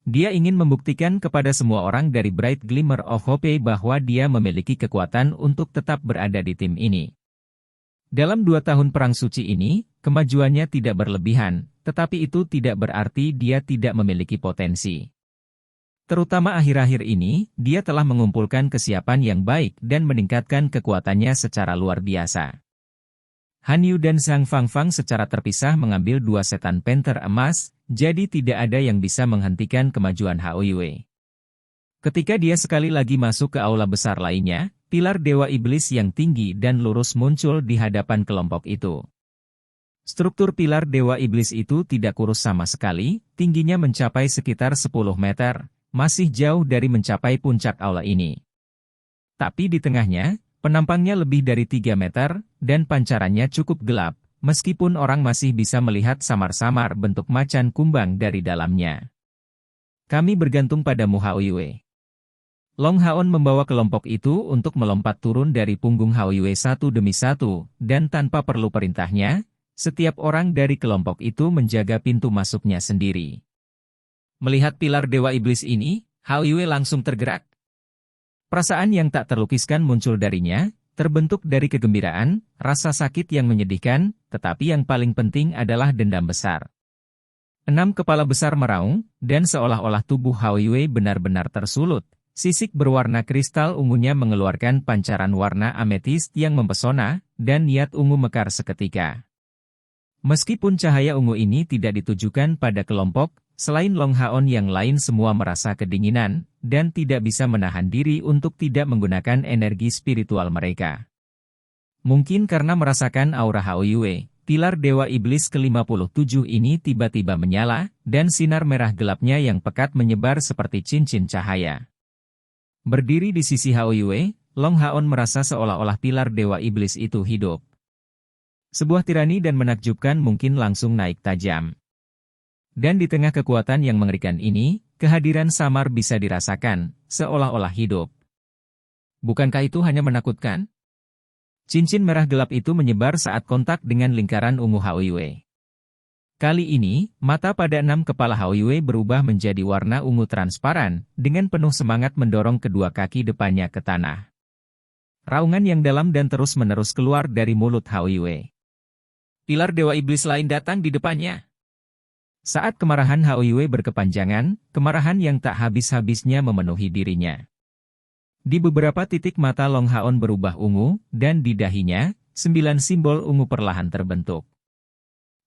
Dia ingin membuktikan kepada semua orang dari Bright Glimmer of Hope bahwa dia memiliki kekuatan untuk tetap berada di tim ini. Dalam 2 tahun Perang Suci ini, kemajuannya tidak berlebihan, tetapi itu tidak berarti dia tidak memiliki potensi. Terutama akhir-akhir ini, dia telah mengumpulkan kesiapan yang baik dan meningkatkan kekuatannya secara luar biasa. Han Yu dan Zhang Fangfang secara terpisah mengambil 2 setan panther emas, jadi tidak ada yang bisa menghentikan kemajuan Hao Yue. Ketika dia sekali lagi masuk ke aula besar lainnya, pilar Dewa Iblis yang tinggi dan lurus muncul di hadapan kelompok itu. Struktur pilar Dewa Iblis itu tidak kurus sama sekali, tingginya mencapai sekitar 10 meter, masih jauh dari mencapai puncak aula ini. Tapi di tengahnya, penampangnya lebih dari 3 meter, dan pancarannya cukup gelap, meskipun orang masih bisa melihat samar-samar bentuk macan kumbang dari dalamnya. Kami bergantung padamu Hao Yue. Long Haon membawa kelompok itu untuk melompat turun dari punggung Hao Yue satu demi satu, dan tanpa perlu perintahnya, setiap orang dari kelompok itu menjaga pintu masuknya sendiri. Melihat pilar Dewa Iblis ini, Hao Yue langsung tergerak. Perasaan yang tak terlukiskan muncul darinya, terbentuk dari kegembiraan, rasa sakit yang menyedihkan, tetapi yang paling penting adalah dendam besar. 6 kepala besar meraung, dan seolah-olah tubuh Hao Yue benar-benar tersulut. Sisik berwarna kristal ungunya mengeluarkan pancaran warna ametis yang mempesona, dan niat ungu mekar seketika. Meskipun cahaya ungu ini tidak ditujukan pada kelompok, selain Long Haon yang lain semua merasa kedinginan, dan tidak bisa menahan diri untuk tidak menggunakan energi spiritual mereka. Mungkin karena merasakan aura Hao Yue, pilar Dewa Iblis ke-57 ini tiba-tiba menyala, dan sinar merah gelapnya yang pekat menyebar seperti cincin cahaya. Berdiri di sisi Hao Yue, Long Haon merasa seolah-olah pilar Dewa Iblis itu hidup. Sebuah tirani dan menakjubkan mungkin langsung naik tajam. Dan di tengah kekuatan yang mengerikan ini, kehadiran samar bisa dirasakan, seolah-olah hidup. Bukankah itu hanya menakutkan? Cincin merah gelap itu menyebar saat kontak dengan lingkaran ungu Hao Yue. Kali ini, mata pada 6 kepala Hao Yue berubah menjadi warna ungu transparan, dengan penuh semangat mendorong kedua kaki depannya ke tanah. Raungan yang dalam dan terus-menerus keluar dari mulut Hao Yue. Pilar Dewa Iblis lain datang di depannya. Saat kemarahan Hao Yue berkepanjangan, kemarahan yang tak habis-habisnya memenuhi dirinya. Di beberapa titik mata Long Haon berubah ungu, dan di dahinya, 9 simbol ungu perlahan terbentuk.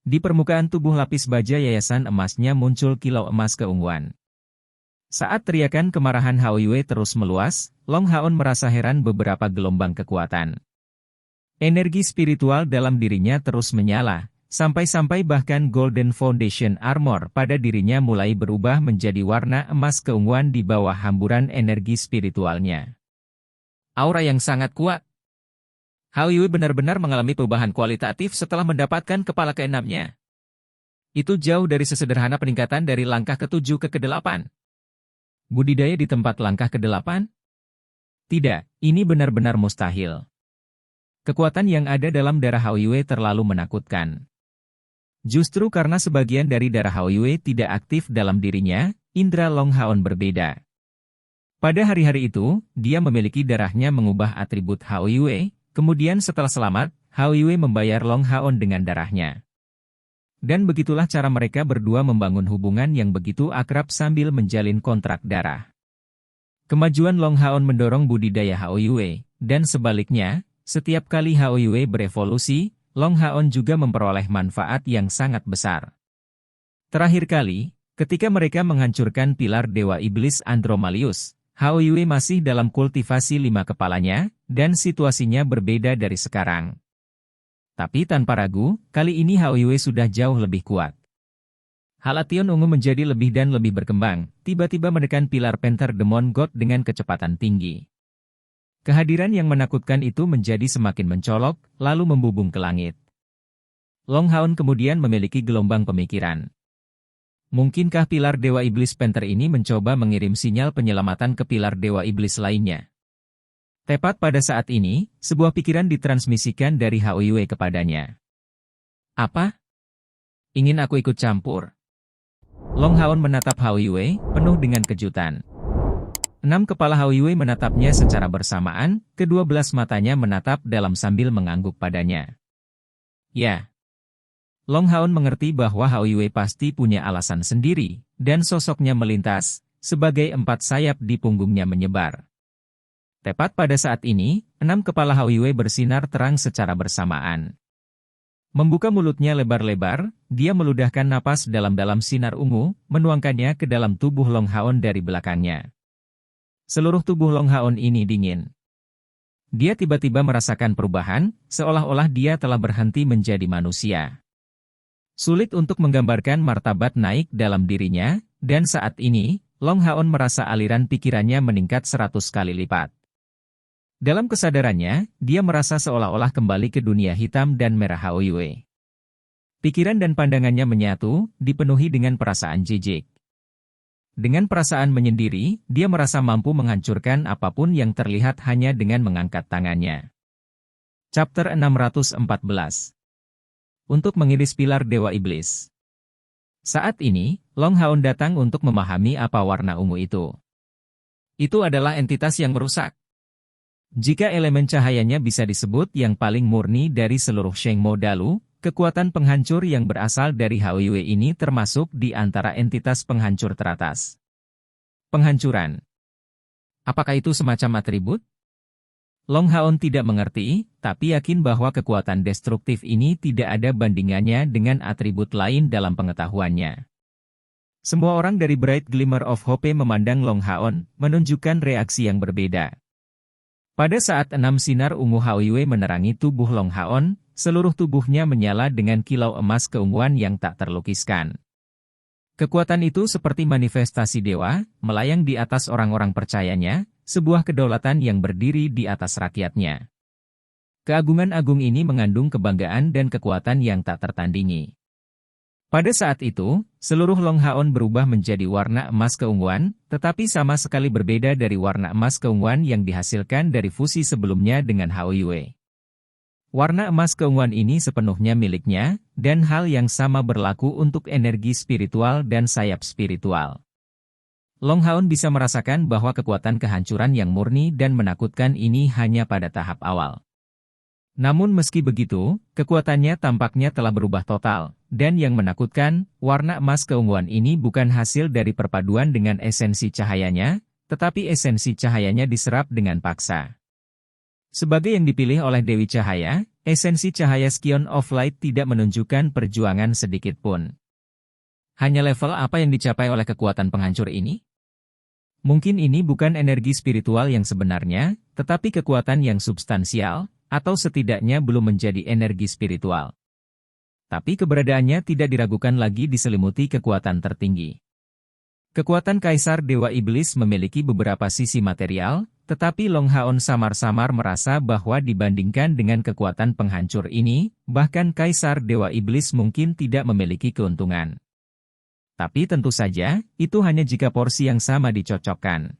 Di permukaan tubuh lapis baja yayasan emasnya muncul kilau emas keunguan. Saat teriakan kemarahan Hao Yue terus meluas, Long Haon merasa heran beberapa gelombang kekuatan. Energi spiritual dalam dirinya terus menyala, sampai-sampai bahkan Golden Foundation Armor pada dirinya mulai berubah menjadi warna emas keunguan di bawah hamburan energi spiritualnya. Aura yang sangat kuat. Hao Yue benar-benar mengalami perubahan kualitatif setelah mendapatkan kepala ke-6-nya. Itu jauh dari sesederhana peningkatan dari langkah ke-7 ke ke-8. Budidaya di tempat langkah ke-8? Tidak, ini benar-benar mustahil. Kekuatan yang ada dalam darah Hao Yue terlalu menakutkan. Justru karena sebagian dari darah Hao Yue tidak aktif dalam dirinya, indera Long Haon berbeda. Pada hari-hari itu, dia memiliki darahnya mengubah atribut Hao Yue. Kemudian setelah selamat, Hao Yue membayar Long Haon dengan darahnya. Dan begitulah cara mereka berdua membangun hubungan yang begitu akrab sambil menjalin kontrak darah. Kemajuan Long Haon mendorong budidaya Hao Yue, dan sebaliknya, setiap kali Hao Yue berevolusi, Long Haon juga memperoleh manfaat yang sangat besar. Terakhir kali, ketika mereka menghancurkan pilar Dewa Iblis Andromalius, Hao Yue masih dalam kultivasi 5 kepalanya, dan situasinya berbeda dari sekarang. Tapi tanpa ragu, kali ini Hao Yue sudah jauh lebih kuat. Halation ungu menjadi lebih dan lebih berkembang, tiba-tiba menekan pilar Panther Demon God dengan kecepatan tinggi. Kehadiran yang menakutkan itu menjadi semakin mencolok, lalu membubung ke langit. Long Haon kemudian memiliki gelombang pemikiran. Mungkinkah pilar Dewa Iblis Panther ini mencoba mengirim sinyal penyelamatan ke pilar Dewa Iblis lainnya? Tepat pada saat ini, sebuah pikiran ditransmisikan dari Hao Yue kepadanya. Apa? Ingin aku ikut campur? Long Haon menatap Hao Yue, penuh dengan kejutan. 6 kepala Hao Yue menatapnya secara bersamaan, kedua belas matanya menatap dalam sambil mengangguk padanya. Ya. Long Haon mengerti bahwa Hao Yue pasti punya alasan sendiri, dan sosoknya melintas, sebagai 4 sayap di punggungnya menyebar. Tepat pada saat ini, 6 kepala Hao Yue bersinar terang secara bersamaan. Membuka mulutnya lebar-lebar, dia meludahkan napas dalam-dalam sinar ungu, menuangkannya ke dalam tubuh Long Haon dari belakangnya. Seluruh tubuh Long Haon ini dingin. Dia tiba-tiba merasakan perubahan, seolah-olah dia telah berhenti menjadi manusia. Sulit untuk menggambarkan martabat naik dalam dirinya, dan saat ini, Long Haon merasa aliran pikirannya meningkat 100 kali lipat. Dalam kesadarannya, dia merasa seolah-olah kembali ke dunia hitam dan merah Hao Yue. Pikiran dan pandangannya menyatu, dipenuhi dengan perasaan jijik. Dengan perasaan menyendiri, dia merasa mampu menghancurkan apapun yang terlihat hanya dengan mengangkat tangannya. Chapter 614. Untuk mengiris pilar Dewa Iblis. Saat ini, Long Haon datang untuk memahami apa warna ungu itu. Itu adalah entitas yang merusak. Jika elemen cahayanya bisa disebut yang paling murni dari seluruh Shengmo Dalu, kekuatan penghancur yang berasal dari Hao Yue ini termasuk di antara entitas penghancur teratas. Penghancuran. Apakah itu semacam atribut? Long Haon tidak mengerti, tapi yakin bahwa kekuatan destruktif ini tidak ada bandingannya dengan atribut lain dalam pengetahuannya. Semua orang dari Bright Glimmer of Hope memandang Long Haon, menunjukkan reaksi yang berbeda. Pada saat 6 sinar ungu Hao Yue menerangi tubuh Long Haon, seluruh tubuhnya menyala dengan kilau emas keunguan yang tak terlukiskan. Kekuatan itu seperti manifestasi dewa, melayang di atas orang-orang percayanya, sebuah kedaulatan yang berdiri di atas rakyatnya. Keagungan agung ini mengandung kebanggaan dan kekuatan yang tak tertandingi. Pada saat itu, seluruh Long Haon berubah menjadi warna emas keunguan, tetapi sama sekali berbeda dari warna emas keunguan yang dihasilkan dari fusi sebelumnya dengan Hao Yue. Warna emas keunguan ini sepenuhnya miliknya, dan hal yang sama berlaku untuk energi spiritual dan sayap spiritual. Long Haon bisa merasakan bahwa kekuatan kehancuran yang murni dan menakutkan ini hanya pada tahap awal. Namun meski begitu, kekuatannya tampaknya telah berubah total, dan yang menakutkan, warna emas keunguan ini bukan hasil dari perpaduan dengan esensi cahayanya, tetapi esensi cahayanya diserap dengan paksa. Sebagai yang dipilih oleh Dewi Cahaya, esensi cahaya Scion of Light tidak menunjukkan perjuangan sedikit pun. Hanya level apa yang dicapai oleh kekuatan penghancur ini? Mungkin ini bukan energi spiritual yang sebenarnya, tetapi kekuatan yang substansial, atau setidaknya belum menjadi energi spiritual. Tapi keberadaannya tidak diragukan lagi diselimuti kekuatan tertinggi. Kekuatan Kaisar Dewa Iblis memiliki beberapa sisi material, tetapi Long Haon samar-samar merasa bahwa dibandingkan dengan kekuatan penghancur ini, bahkan Kaisar Dewa Iblis mungkin tidak memiliki keuntungan. Tapi tentu saja, itu hanya jika porsi yang sama dicocokkan.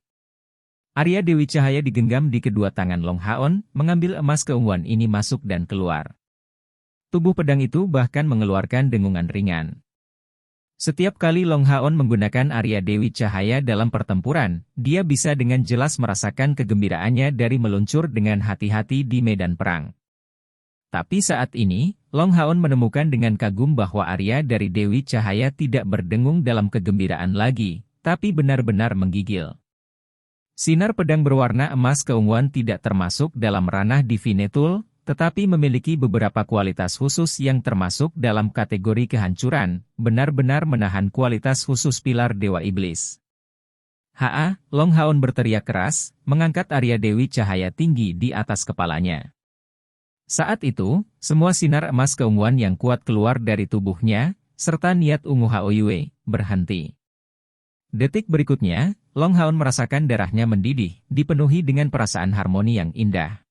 Arya Dewi Cahaya digenggam di kedua tangan Long Haon, mengambil emas keunguan ini masuk dan keluar. Tubuh pedang itu bahkan mengeluarkan dengungan ringan. Setiap kali Long Haon menggunakan Arya Dewi Cahaya dalam pertempuran, dia bisa dengan jelas merasakan kegembiraannya dari meluncur dengan hati-hati di medan perang. Tapi saat ini, Long Haon menemukan dengan kagum bahwa Arya dari Dewi Cahaya tidak berdengung dalam kegembiraan lagi, tapi benar-benar menggigil. Sinar pedang berwarna emas keunguan tidak termasuk dalam ranah Divine Tool, tetapi memiliki beberapa kualitas khusus yang termasuk dalam kategori kehancuran, benar-benar menahan kualitas khusus pilar Dewa Iblis. "Haa!" Long Haon berteriak keras, mengangkat Arya Dewi Cahaya tinggi di atas kepalanya. Saat itu, semua sinar emas keunguan yang kuat keluar dari tubuhnya, serta niat ungu Hao Yue, berhenti. Detik berikutnya, Long Haon merasakan darahnya mendidih, dipenuhi dengan perasaan harmoni yang indah.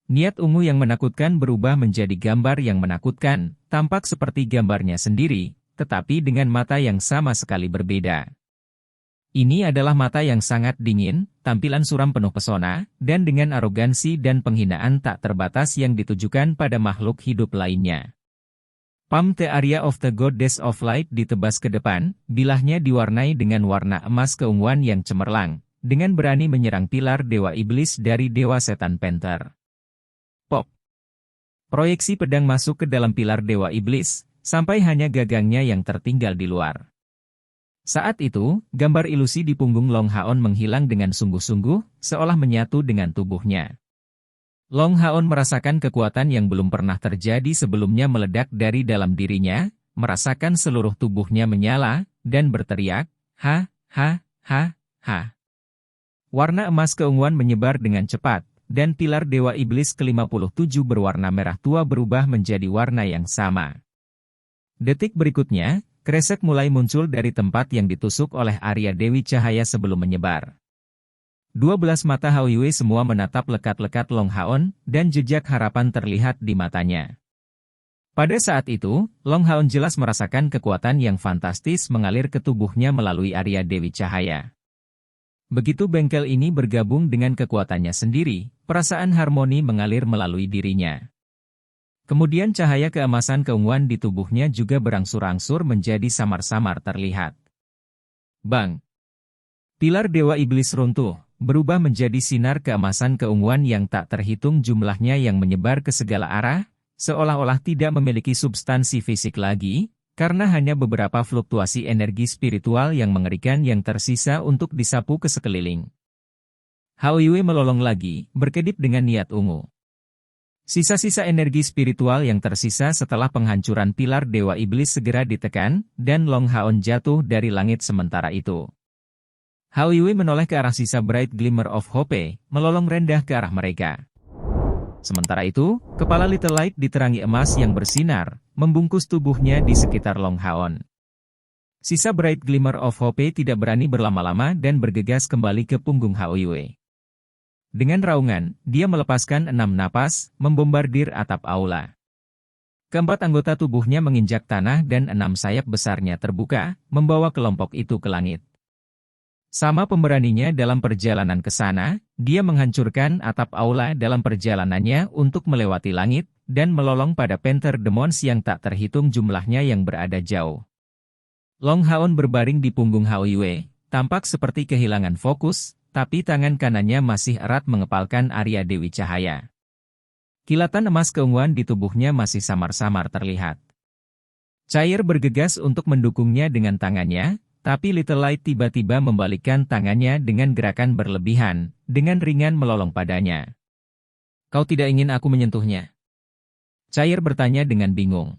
Niat ungu yang menakutkan berubah menjadi gambar yang menakutkan, tampak seperti gambarnya sendiri, tetapi dengan mata yang sama sekali berbeda. Ini adalah mata yang sangat dingin, tampilan suram penuh pesona, dan dengan arogansi dan penghinaan tak terbatas yang ditujukan pada makhluk hidup lainnya. Palm the area of the Goddess of Light ditebas ke depan, bilahnya diwarnai dengan warna emas keunguan yang cemerlang, dengan berani menyerang pilar Dewa Iblis dari Dewa Setan Panther. Pop. Proyeksi pedang masuk ke dalam pilar Dewa Iblis, sampai hanya gagangnya yang tertinggal di luar. Saat itu, gambar ilusi di punggung Long Haon menghilang dengan sungguh-sungguh, seolah menyatu dengan tubuhnya. Long Haon merasakan kekuatan yang belum pernah terjadi sebelumnya meledak dari dalam dirinya, merasakan seluruh tubuhnya menyala, dan berteriak, ha, ha, ha, ha. Warna emas keunguan menyebar dengan cepat, dan pilar Dewa Iblis ke-57 berwarna merah tua berubah menjadi warna yang sama. Detik berikutnya, kresek mulai muncul dari tempat yang ditusuk oleh Arya Dewi Cahaya sebelum menyebar. 12 mata Haoyue semua menatap lekat-lekat Long Haon, dan jejak harapan terlihat di matanya. Pada saat itu, Long Haon jelas merasakan kekuatan yang fantastis mengalir ke tubuhnya melalui Arya Dewi Cahaya. Begitu bengkel ini bergabung dengan kekuatannya sendiri, perasaan harmoni mengalir melalui dirinya. Kemudian cahaya keemasan keunguan di tubuhnya juga berangsur-angsur menjadi samar-samar terlihat. Bang! Pilar Dewa Iblis runtuh, berubah menjadi sinar keemasan keunguan yang tak terhitung jumlahnya yang menyebar ke segala arah, seolah-olah tidak memiliki substansi fisik lagi, karena hanya beberapa fluktuasi energi spiritual yang mengerikan yang tersisa untuk disapu ke sekeliling. Haoyue melolong lagi, berkedip dengan niat ungu. Sisa-sisa energi spiritual yang tersisa setelah penghancuran pilar Dewa Iblis segera ditekan, dan Long Haon jatuh dari langit sementara itu. Haoyue menoleh ke arah sisa Bright Glimmer of Hope, melolong rendah ke arah mereka. Sementara itu, kepala Little Light diterangi emas yang bersinar, membungkus tubuhnya di sekitar Long Haon. Sisa Bright Glimmer of Hope tidak berani berlama-lama dan bergegas kembali ke punggung Haoyue. Dengan raungan, dia melepaskan 6 napas, membombardir atap aula. Keempat anggota tubuhnya menginjak tanah dan 6 sayap besarnya terbuka, membawa kelompok itu ke langit. Sama pemberaninya dalam perjalanan ke sana, dia menghancurkan atap aula dalam perjalanannya untuk melewati langit, dan melolong pada Panther Demons yang tak terhitung jumlahnya yang berada jauh. Long Haon berbaring di punggung Haoyue, tampak seperti kehilangan fokus, tapi tangan kanannya masih erat mengepalkan Arya Dewi Cahaya. Kilatan emas keunguan di tubuhnya masih samar-samar terlihat. Cair bergegas untuk mendukungnya dengan tangannya, tapi Little Light tiba-tiba membalikkan tangannya dengan gerakan berlebihan, dengan ringan melolong padanya. Kau tidak ingin aku menyentuhnya? Cair bertanya dengan bingung.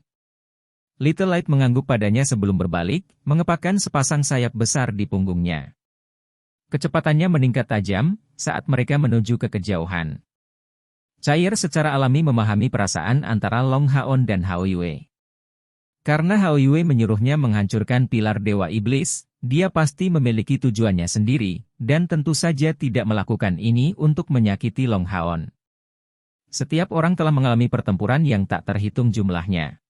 Little Light mengangguk padanya sebelum berbalik, mengepakkan sepasang sayap besar di punggungnya. Kecepatannya meningkat tajam, saat mereka menuju ke kejauhan. Cair secara alami memahami perasaan antara Long Haon dan Haoyue. Karena Haoyue menyuruhnya menghancurkan pilar Dewa Iblis, dia pasti memiliki tujuannya sendiri, dan tentu saja tidak melakukan ini untuk menyakiti Long Haon. Setiap orang telah mengalami pertempuran yang tak terhitung jumlahnya.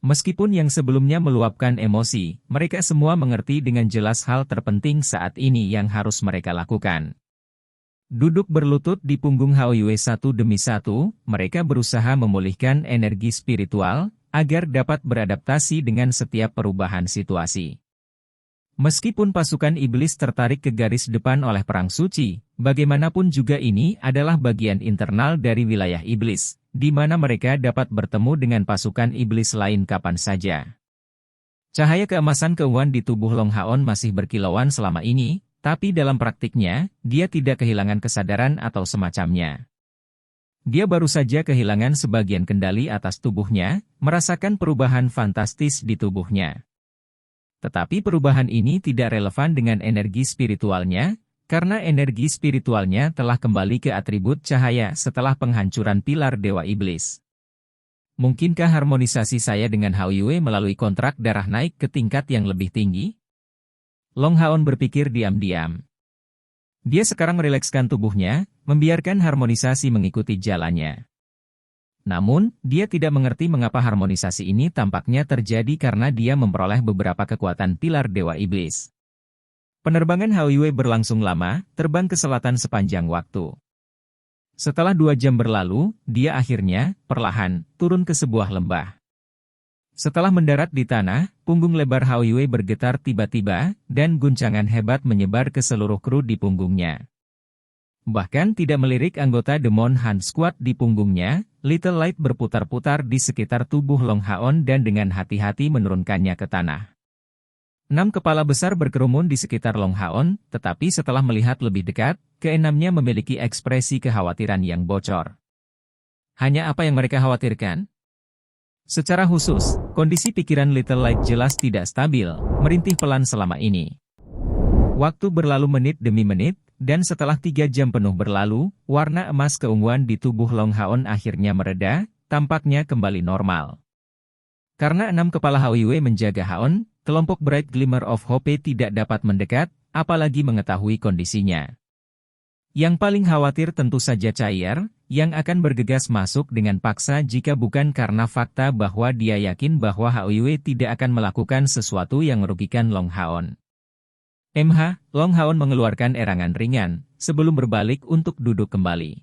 Meskipun yang sebelumnya meluapkan emosi, mereka semua mengerti dengan jelas hal terpenting saat ini yang harus mereka lakukan. Duduk berlutut di punggung Haoyue satu demi satu, mereka berusaha memulihkan energi spiritual, agar dapat beradaptasi dengan setiap perubahan situasi. Meskipun pasukan iblis tertarik ke garis depan oleh perang suci, bagaimanapun juga ini adalah bagian internal dari wilayah iblis, di mana mereka dapat bertemu dengan pasukan iblis lain kapan saja. Cahaya keemasan keunguan di tubuh Long Haon masih berkilauan selama ini, tapi dalam praktiknya, dia tidak kehilangan kesadaran atau semacamnya. Dia baru saja kehilangan sebagian kendali atas tubuhnya, merasakan perubahan fantastis di tubuhnya. Tetapi perubahan ini tidak relevan dengan energi spiritualnya, karena energi spiritualnya telah kembali ke atribut cahaya setelah penghancuran pilar Dewa Iblis. Mungkinkah harmonisasi saya dengan Haoyue melalui kontrak darah naik ke tingkat yang lebih tinggi? Long Haon berpikir diam-diam. Dia sekarang merilekskan tubuhnya, membiarkan harmonisasi mengikuti jalannya. Namun, dia tidak mengerti mengapa harmonisasi ini tampaknya terjadi karena dia memperoleh beberapa kekuatan pilar Dewa Iblis. Penerbangan Haoyue berlangsung lama, terbang ke selatan sepanjang waktu. Setelah 2 jam berlalu, dia akhirnya, perlahan, turun ke sebuah lembah. Setelah mendarat di tanah, punggung lebar Hao Yue bergetar tiba-tiba, dan guncangan hebat menyebar ke seluruh kru di punggungnya. Bahkan tidak melirik anggota Demon Hunt Squad di punggungnya, Little Light berputar-putar di sekitar tubuh Long Haon dan dengan hati-hati menurunkannya ke tanah. 6 kepala besar berkerumun di sekitar Long Haon, tetapi setelah melihat lebih dekat, keenamnya memiliki ekspresi kekhawatiran yang bocor. Hanya apa yang mereka khawatirkan? Secara khusus, kondisi pikiran Little Light jelas tidak stabil, merintih pelan selama ini. Waktu berlalu menit demi menit, dan setelah 3 jam penuh berlalu, warna emas keunguan di tubuh Long Haon akhirnya mereda, tampaknya kembali normal. Karena 6 kepala Hao Yue menjaga Haon, kelompok Bright Glimmer of Hope tidak dapat mendekat, apalagi mengetahui kondisinya. Yang paling khawatir tentu saja Chai'er, yang akan bergegas masuk dengan paksa jika bukan karena fakta bahwa dia yakin bahwa Hao Yue tidak akan melakukan sesuatu yang merugikan Long Haon. Long Haon mengeluarkan erangan ringan, sebelum berbalik untuk duduk kembali.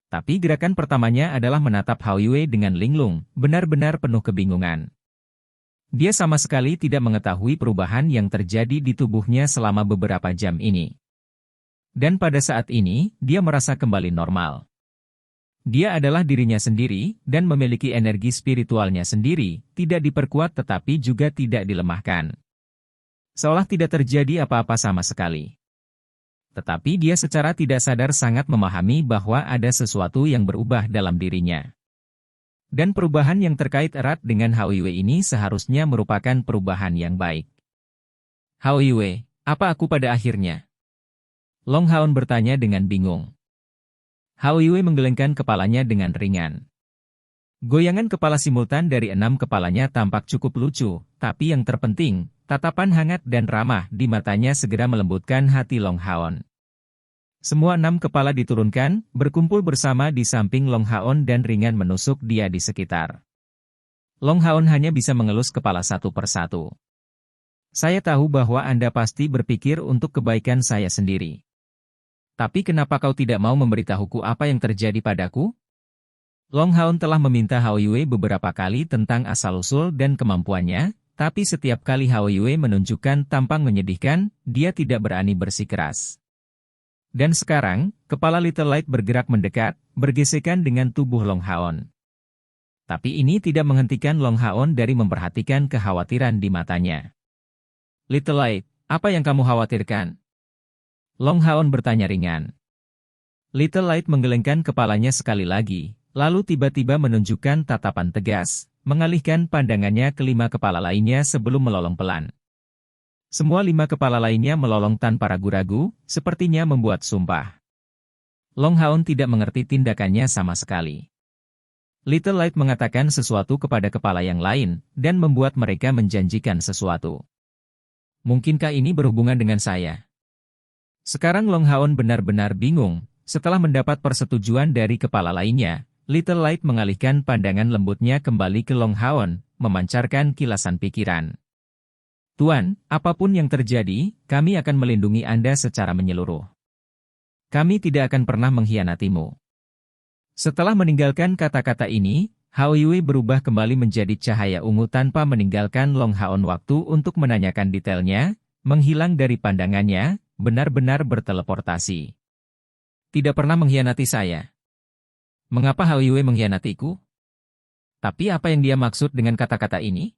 Tapi gerakan pertamanya adalah menatap Hao Yue dengan linglung, benar-benar penuh kebingungan. Dia sama sekali tidak mengetahui perubahan yang terjadi di tubuhnya selama beberapa jam ini. Dan pada saat ini, dia merasa kembali normal. Dia adalah dirinya sendiri, dan memiliki energi spiritualnya sendiri, tidak diperkuat tetapi juga tidak dilemahkan. Seolah tidak terjadi apa-apa sama sekali. Tetapi dia secara tidak sadar sangat memahami bahwa ada sesuatu yang berubah dalam dirinya. Dan perubahan yang terkait erat dengan Hao Yue ini seharusnya merupakan perubahan yang baik. Hao Yue, apa aku pada akhirnya? Long Haon bertanya dengan bingung. Hao Yue menggelengkan kepalanya dengan ringan. Goyangan kepala simultan dari 6 kepalanya tampak cukup lucu, tapi yang terpenting, tatapan hangat dan ramah di matanya segera melembutkan hati Long Haon. Semua 6 kepala diturunkan, berkumpul bersama di samping Long Haon dan ringan menusuk dia di sekitar. Long Haon hanya bisa mengelus kepala satu persatu. Saya tahu bahwa Anda pasti berpikir untuk kebaikan saya sendiri. Tapi kenapa kau tidak mau memberitahuku apa yang terjadi padaku? Long Haon telah meminta Hao Yue beberapa kali tentang asal-usul dan kemampuannya, tapi setiap kali Hao Yue menunjukkan tampang menyedihkan, dia tidak berani bersikeras. Dan sekarang, kepala Little Light bergerak mendekat, bergesekan dengan tubuh Long Haon. Tapi ini tidak menghentikan Long Haon dari memperhatikan kekhawatiran di matanya. Little Light, apa yang kamu khawatirkan? Long Haon bertanya ringan. Little Light menggelengkan kepalanya sekali lagi, lalu tiba-tiba menunjukkan tatapan tegas, mengalihkan pandangannya ke 5 kepala lainnya sebelum melolong pelan. Semua 5 kepala lainnya melolong tanpa ragu-ragu, sepertinya membuat sumpah. Long Haon tidak mengerti tindakannya sama sekali. Little Light mengatakan sesuatu kepada kepala yang lain, dan membuat mereka menjanjikan sesuatu. Mungkinkah ini berhubungan dengan saya? Sekarang Long Haon benar-benar bingung, setelah mendapat persetujuan dari kepala lainnya. Little Light mengalihkan pandangan lembutnya kembali ke Long Haon, memancarkan kilasan pikiran. Tuan, apapun yang terjadi, kami akan melindungi Anda secara menyeluruh. Kami tidak akan pernah mengkhianatimu. Setelah meninggalkan kata-kata ini, Hao Yue berubah kembali menjadi cahaya ungu tanpa meninggalkan Long Haon waktu untuk menanyakan detailnya, menghilang dari pandangannya, benar-benar berteleportasi. Tidak pernah mengkhianati saya. Mengapa Hao Yue mengkhianatiku? Tapi apa yang dia maksud dengan kata-kata ini?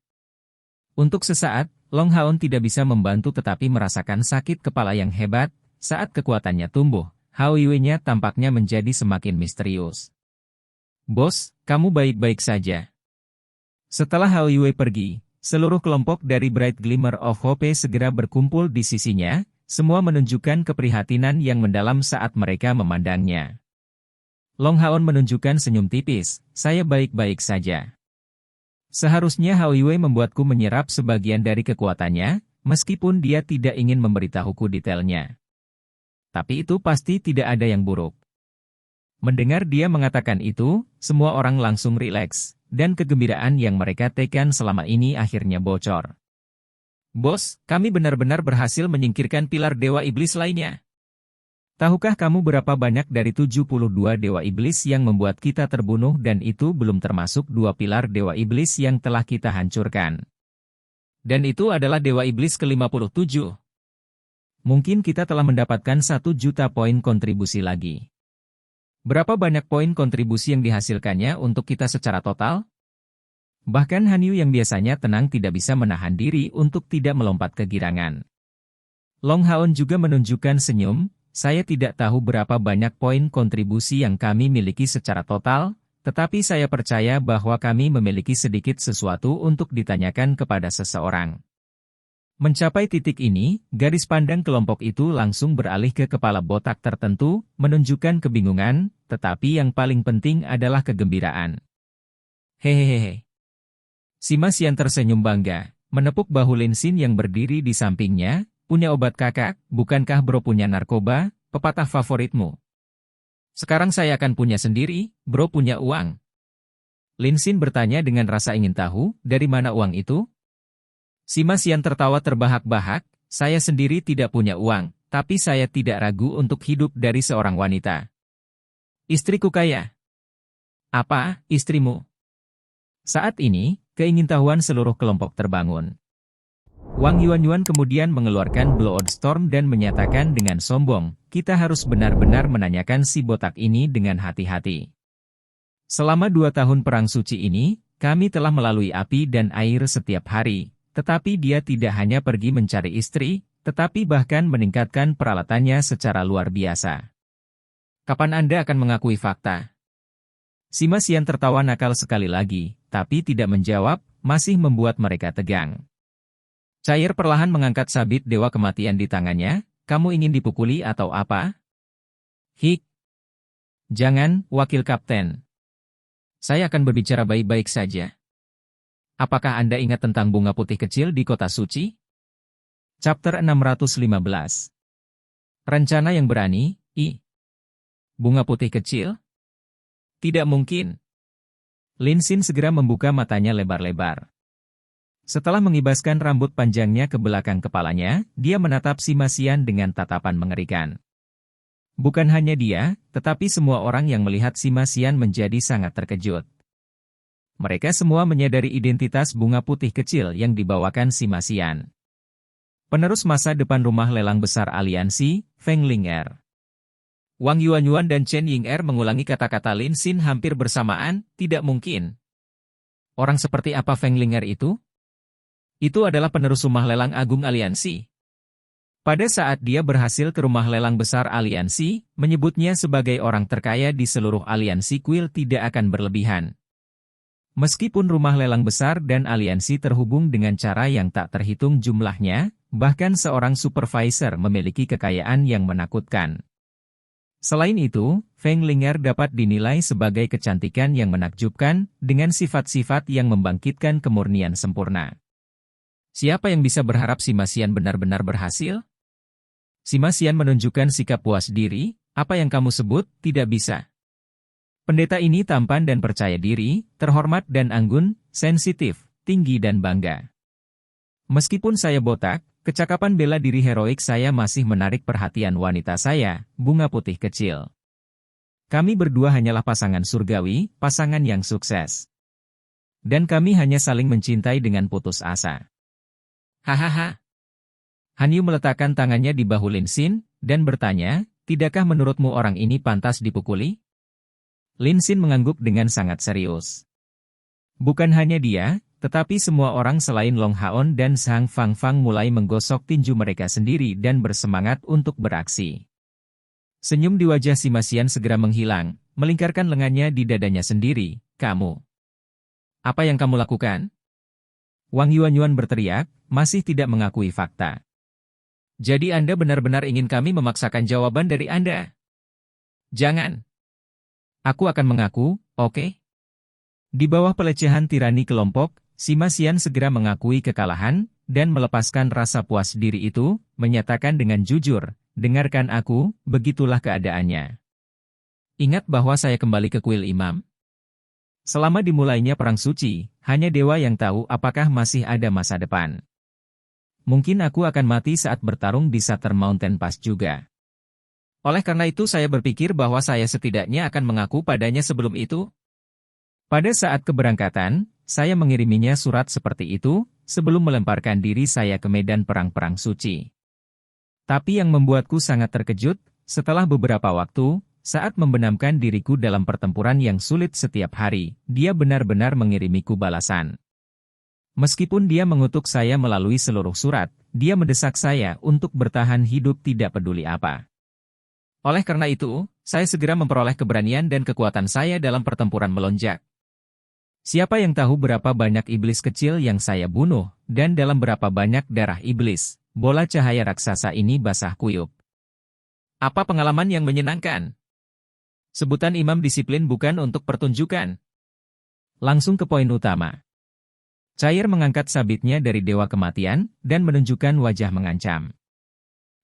Untuk sesaat, Long Haon tidak bisa membantu tetapi merasakan sakit kepala yang hebat. Saat kekuatannya tumbuh, Hao Yue-nya tampaknya menjadi semakin misterius. Bos, kamu baik-baik saja. Setelah Hao Yue pergi, seluruh kelompok dari Bright Glimmer of Hope segera berkumpul di sisinya, semua menunjukkan keprihatinan yang mendalam saat mereka memandangnya. Long Haon menunjukkan senyum tipis, saya baik-baik saja. Seharusnya Hao Yue membuatku menyerap sebagian dari kekuatannya, meskipun dia tidak ingin memberitahuku detailnya. Tapi itu pasti tidak ada yang buruk. Mendengar dia mengatakan itu, semua orang langsung rileks, dan kegembiraan yang mereka tekan selama ini akhirnya bocor. Bos, kami benar-benar berhasil menyingkirkan pilar Dewa Iblis lainnya. Tahukah kamu berapa banyak dari 72 dewa iblis yang membuat kita terbunuh dan itu belum termasuk 2 pilar dewa iblis yang telah kita hancurkan. Dan itu adalah dewa iblis ke-57. Mungkin kita telah mendapatkan 1 juta poin kontribusi lagi. Berapa banyak poin kontribusi yang dihasilkannya untuk kita secara total? Bahkan Han Yu yang biasanya tenang tidak bisa menahan diri untuk tidak melompat kegirangan. Long Haon juga menunjukkan senyum. Saya tidak tahu berapa banyak poin kontribusi yang kami miliki secara total, tetapi saya percaya bahwa kami memiliki sedikit sesuatu untuk ditanyakan kepada seseorang. Mencapai titik ini, garis pandang kelompok itu langsung beralih ke kepala botak tertentu, menunjukkan kebingungan, tetapi yang paling penting adalah kegembiraan. Hehehe. Sima Xian tersenyum bangga, menepuk bahu Lin Xin yang berdiri di sampingnya. Punya obat kakak, bukankah bro punya narkoba, pepatah favoritmu? Sekarang saya akan punya sendiri, bro punya uang. Lin Xin bertanya dengan rasa ingin tahu, dari mana uang itu? Sima Xian tertawa terbahak-bahak, saya sendiri tidak punya uang, tapi saya tidak ragu untuk hidup dari seorang wanita. Istriku kaya. Apa, istrimu? Saat ini, keingintahuan seluruh kelompok terbangun. Wang Yuanyuan kemudian mengeluarkan Blood Storm dan menyatakan dengan sombong, kita harus benar-benar menanyakan si botak ini dengan hati-hati. Selama 2 tahun perang suci ini, kami telah melalui api dan air setiap hari, tetapi dia tidak hanya pergi mencari istri, tetapi bahkan meningkatkan peralatannya secara luar biasa. Kapan Anda akan mengakui fakta? Sima Xian tertawa nakal sekali lagi, tapi tidak menjawab, masih membuat mereka tegang. Cair perlahan mengangkat sabit dewa kematian di tangannya, kamu ingin dipukuli atau apa? Hik. Jangan, wakil kapten. Saya akan berbicara baik-baik saja. Apakah Anda ingat tentang bunga putih kecil di kota suci? Chapter 615. Rencana yang berani, Bunga putih kecil? Tidak mungkin. Lin Xin segera membuka matanya lebar-lebar. Setelah mengibaskan rambut panjangnya ke belakang kepalanya, dia menatap Sima Xian dengan tatapan mengerikan. Bukan hanya dia, tetapi semua orang yang melihat Sima Xian menjadi sangat terkejut. Mereka semua menyadari identitas bunga putih kecil yang dibawakan Sima Xian. Penerus masa depan rumah lelang besar aliansi, Feng Ling'er. Wang Yuanyuan dan Chen Ying'er mengulangi kata-kata Lin Xin hampir bersamaan, tidak mungkin. Orang seperti apa Feng Ling'er itu? Itu adalah penerus rumah lelang agung aliansi. Pada saat dia berhasil ke rumah lelang besar aliansi, menyebutnya sebagai orang terkaya di seluruh aliansi kuil tidak akan berlebihan. Meskipun rumah lelang besar dan aliansi terhubung dengan cara yang tak terhitung jumlahnya, bahkan seorang supervisor memiliki kekayaan yang menakutkan. Selain itu, Feng Ling'er dapat dinilai sebagai kecantikan yang menakjubkan, dengan sifat-sifat yang membangkitkan kemurnian sempurna. Siapa yang bisa berharap Sima Xian benar-benar berhasil? Sima Xian menunjukkan sikap puas diri, apa yang kamu sebut, tidak bisa. Pendeta ini tampan dan percaya diri, terhormat dan anggun, sensitif, tinggi dan bangga. Meskipun saya botak, kecakapan bela diri heroik saya masih menarik perhatian wanita saya, bunga putih kecil. Kami berdua hanyalah pasangan surgawi, pasangan yang sukses. Dan kami hanya saling mencintai dengan putus asa. Hahaha. Han Yu meletakkan tangannya di bahu Lin Xin, dan bertanya, tidakkah menurutmu orang ini pantas dipukuli? Lin Xin mengangguk dengan sangat serius. Bukan hanya dia, tetapi semua orang selain Long Haon dan Zhang Fangfang mulai menggosok tinju mereka sendiri dan bersemangat untuk beraksi. Senyum di wajah Sima Xian segera menghilang, melingkarkan lengannya di dadanya sendiri, kamu. Apa yang kamu lakukan? Wang Yuanyuan berteriak, masih tidak mengakui fakta. Jadi Anda benar-benar ingin kami memaksakan jawaban dari Anda? Jangan. Aku akan mengaku, oke? Di bawah pelecehan tirani kelompok, Sima Xian segera mengakui kekalahan, dan melepaskan rasa puas diri itu, menyatakan dengan jujur, dengarkan aku, begitulah keadaannya. Ingat bahwa saya kembali ke kuil imam? Selama dimulainya perang suci, hanya dewa yang tahu apakah masih ada masa depan. Mungkin aku akan mati saat bertarung di Saturn Mountain Pass juga. Oleh karena itu saya berpikir bahwa saya setidaknya akan mengaku padanya sebelum itu. Pada saat keberangkatan, saya mengiriminya surat seperti itu, sebelum melemparkan diri saya ke medan perang-perang suci. Tapi yang membuatku sangat terkejut, setelah beberapa waktu, saat membenamkan diriku dalam pertempuran yang sulit setiap hari, dia benar-benar mengirimiku balasan. Meskipun dia mengutuk saya melalui seluruh surat, dia mendesak saya untuk bertahan hidup tidak peduli apa. Oleh karena itu, saya segera memperoleh keberanian dan kekuatan saya dalam pertempuran melonjak. Siapa yang tahu berapa banyak iblis kecil yang saya bunuh, dan dalam berapa banyak darah iblis, bola cahaya raksasa ini basah kuyup. Apa pengalaman yang menyenangkan? Sebutan imam disiplin bukan untuk pertunjukan. Langsung ke poin utama. Cair mengangkat sabitnya dari dewa kematian, dan menunjukkan wajah mengancam.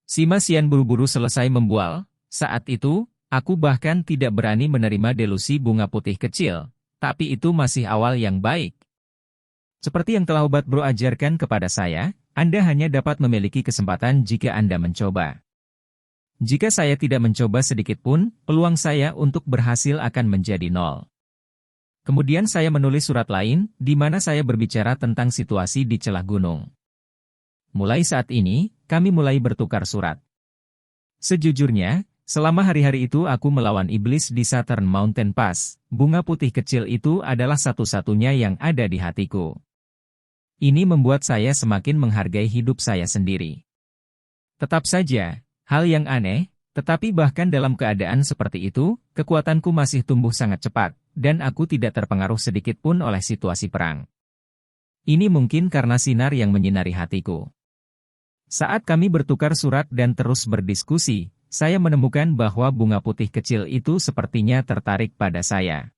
Sima Xian buru-buru selesai membual. Saat itu, aku bahkan tidak berani menerima delusi bunga putih kecil. Tapi itu masih awal yang baik. Seperti yang telah Obat Bro ajarkan kepada saya, Anda hanya dapat memiliki kesempatan jika Anda mencoba. Jika saya tidak mencoba sedikit pun, peluang saya untuk berhasil akan menjadi nol. Kemudian saya menulis surat lain, di mana saya berbicara tentang situasi di celah gunung. Mulai saat ini, kami mulai bertukar surat. Sejujurnya, selama hari-hari itu aku melawan iblis di Southern Mountain Pass, bunga putih kecil itu adalah satu-satunya yang ada di hatiku. Ini membuat saya semakin menghargai hidup saya sendiri. Tetap saja, hal yang aneh, tetapi bahkan dalam keadaan seperti itu, kekuatanku masih tumbuh sangat cepat, dan aku tidak terpengaruh sedikit pun oleh situasi perang. Ini mungkin karena sinar yang menyinari hatiku. Saat kami bertukar surat dan terus berdiskusi, saya menemukan bahwa bunga putih kecil itu sepertinya tertarik pada saya.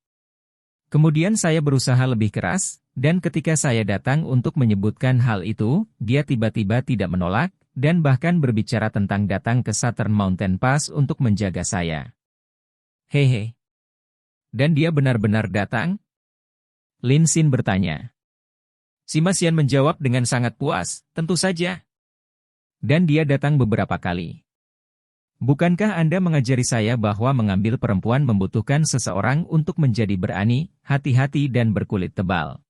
Kemudian saya berusaha lebih keras, dan ketika saya datang untuk menyebutkan hal itu, dia tiba-tiba tidak menolak, dan bahkan berbicara tentang datang ke Southern Mountain Pass untuk menjaga saya. Hehe. Dan dia benar-benar datang? Lin Xin bertanya. Sima Xian menjawab dengan sangat puas, tentu saja. Dan dia datang beberapa kali. Bukankah Anda mengajari saya bahwa mengambil perempuan membutuhkan seseorang untuk menjadi berani, hati-hati dan berkulit tebal?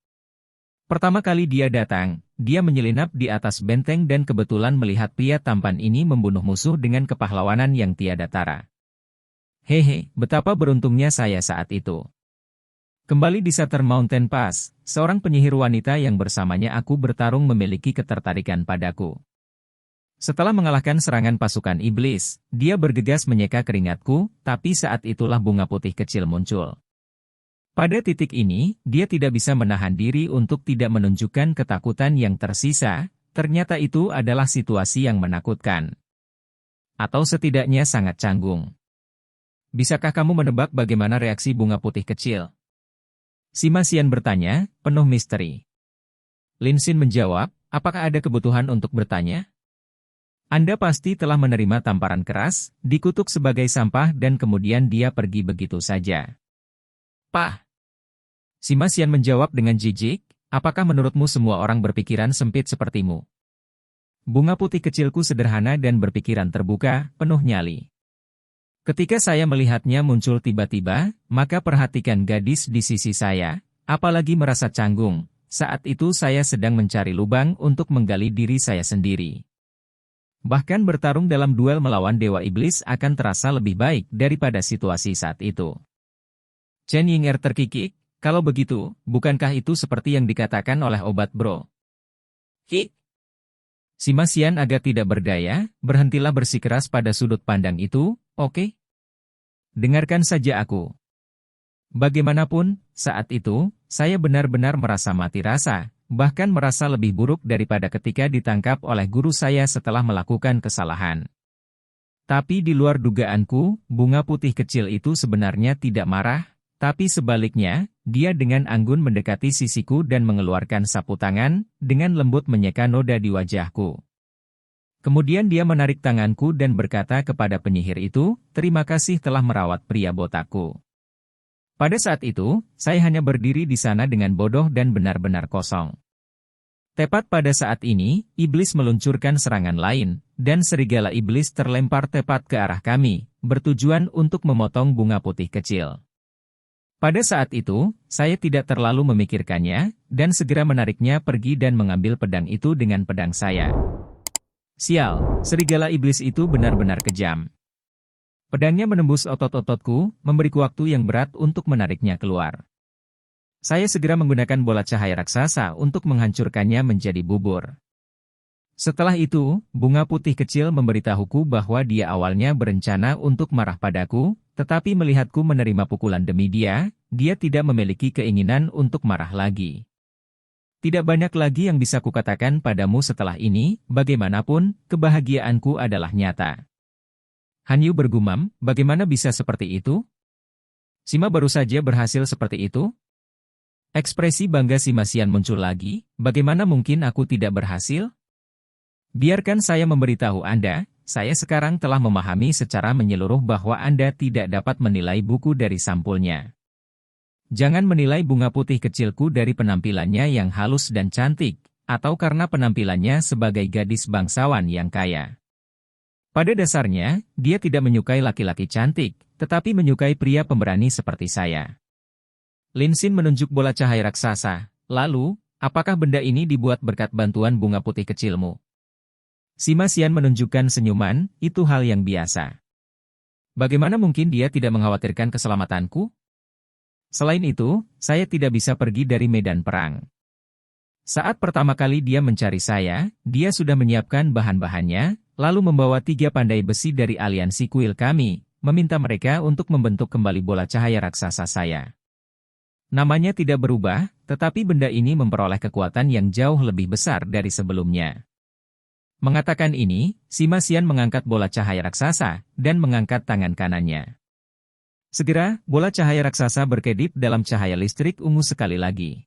Pertama kali dia datang, dia menyelinap di atas benteng dan kebetulan melihat pria tampan ini membunuh musuh dengan kepahlawanan yang tiada tara. Hehe, betapa beruntungnya saya saat itu. Kembali di Southern Mountain Pass, seorang penyihir wanita yang bersamanya aku bertarung memiliki ketertarikan padaku. Setelah mengalahkan serangan pasukan iblis, dia bergegas menyeka keringatku, tapi saat itulah bunga putih kecil muncul. Pada titik ini, dia tidak bisa menahan diri untuk tidak menunjukkan ketakutan yang tersisa, ternyata itu adalah situasi yang menakutkan. Atau setidaknya sangat canggung. Bisakah kamu menebak bagaimana reaksi bunga putih kecil? Sima Xian bertanya, penuh misteri. Lin Xin menjawab, apakah ada kebutuhan untuk bertanya? Anda pasti telah menerima tamparan keras, dikutuk sebagai sampah dan kemudian dia pergi begitu saja. Pah! Sima Xian menjawab dengan jijik, apakah menurutmu semua orang berpikiran sempit sepertimu? Bunga putih kecilku sederhana dan berpikiran terbuka, penuh nyali. Ketika saya melihatnya muncul tiba-tiba, maka perhatikan gadis di sisi saya, apalagi merasa canggung, saat itu saya sedang mencari lubang untuk menggali diri saya sendiri. Bahkan bertarung dalam duel melawan Dewa Iblis akan terasa lebih baik daripada situasi saat itu. Chen Yinger terkikik, kalau begitu, bukankah itu seperti yang dikatakan oleh Obat Bro? Hik! Sima Xian agak tidak berdaya, berhentilah bersikeras pada sudut pandang itu, oke? Dengarkan saja aku. Bagaimanapun, saat itu, saya benar-benar merasa mati rasa. Bahkan merasa lebih buruk daripada ketika ditangkap oleh guru saya setelah melakukan kesalahan. Tapi di luar dugaanku, bunga putih kecil itu sebenarnya tidak marah, tapi sebaliknya, dia dengan anggun mendekati sisiku dan mengeluarkan sapu tangan, dengan lembut menyeka noda di wajahku. Kemudian dia menarik tanganku dan berkata kepada penyihir itu, terima kasih telah merawat pria botakku. Pada saat itu, saya hanya berdiri di sana dengan bodoh dan benar-benar kosong. Tepat pada saat ini, iblis meluncurkan serangan lain, dan serigala iblis terlempar tepat ke arah kami, bertujuan untuk memotong bunga putih kecil. Pada saat itu, saya tidak terlalu memikirkannya, dan segera menariknya pergi dan mengambil pedang itu dengan pedang saya. Sial, serigala iblis itu benar-benar kejam. Pedangnya menembus otot-ototku, memberiku waktu yang berat untuk menariknya keluar. Saya segera menggunakan bola cahaya raksasa untuk menghancurkannya menjadi bubur. Setelah itu, bunga putih kecil memberitahuku bahwa dia awalnya berencana untuk marah padaku, tetapi melihatku menerima pukulan demi dia tidak memiliki keinginan untuk marah lagi. Tidak banyak lagi yang bisa kukatakan padamu setelah ini, bagaimanapun, kebahagiaanku adalah nyata. Hanyu bergumam, bagaimana bisa seperti itu? Sima baru saja berhasil seperti itu? Ekspresi bangga Sima Xian muncul lagi, bagaimana mungkin aku tidak berhasil? Biarkan saya memberitahu Anda, saya sekarang telah memahami secara menyeluruh bahwa Anda tidak dapat menilai buku dari sampulnya. Jangan menilai bunga putih kecilku dari penampilannya yang halus dan cantik, atau karena penampilannya sebagai gadis bangsawan yang kaya. Pada dasarnya, dia tidak menyukai laki-laki cantik, tetapi menyukai pria pemberani seperti saya. Lin Xin menunjuk bola cahaya raksasa, lalu, apakah benda ini dibuat berkat bantuan bunga putih kecilmu? Sima Xian menunjukkan senyuman, itu hal yang biasa. Bagaimana mungkin dia tidak mengkhawatirkan keselamatanku? Selain itu, saya tidak bisa pergi dari medan perang. Saat pertama kali dia mencari saya, dia sudah menyiapkan bahan-bahannya, lalu membawa 3 pandai besi dari aliansi kuil kami, meminta mereka untuk membentuk kembali bola cahaya raksasa saya. Namanya tidak berubah, tetapi benda ini memperoleh kekuatan yang jauh lebih besar dari sebelumnya. Mengatakan ini, Sima Xian mengangkat bola cahaya raksasa, dan mengangkat tangan kanannya. Segera, bola cahaya raksasa berkedip dalam cahaya listrik ungu sekali lagi.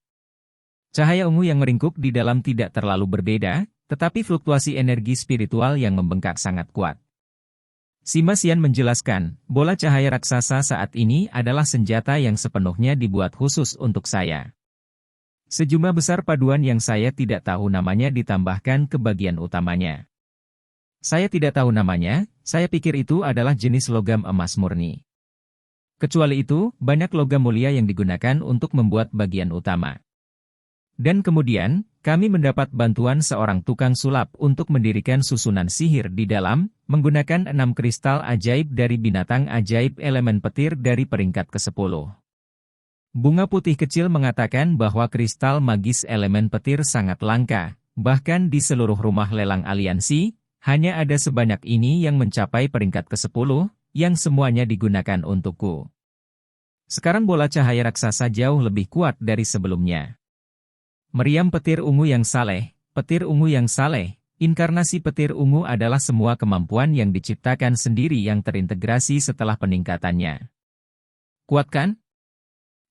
Cahaya ungu yang meringkuk di dalam tidak terlalu berbeda, tetapi fluktuasi energi spiritual yang membengkak sangat kuat. Sima Xian menjelaskan, bola cahaya raksasa saat ini adalah senjata yang sepenuhnya dibuat khusus untuk saya. Sejumlah besar paduan yang saya tidak tahu namanya ditambahkan ke bagian utamanya. Saya tidak tahu namanya, saya pikir itu adalah jenis logam emas murni. Kecuali itu, banyak logam mulia yang digunakan untuk membuat bagian utama. Dan kemudian, kami mendapat bantuan seorang tukang sulap untuk mendirikan susunan sihir di dalam, menggunakan 6 kristal ajaib dari binatang ajaib elemen petir dari peringkat ke-10. Bunga putih kecil mengatakan bahwa kristal magis elemen petir sangat langka, bahkan di seluruh rumah lelang aliansi, hanya ada sebanyak ini yang mencapai peringkat ke-10, yang semuanya digunakan untukku. Sekarang bola cahaya raksasa jauh lebih kuat dari sebelumnya. Meriam petir ungu yang saleh, inkarnasi petir ungu adalah semua kemampuan yang diciptakan sendiri yang terintegrasi setelah peningkatannya. Kuat kan?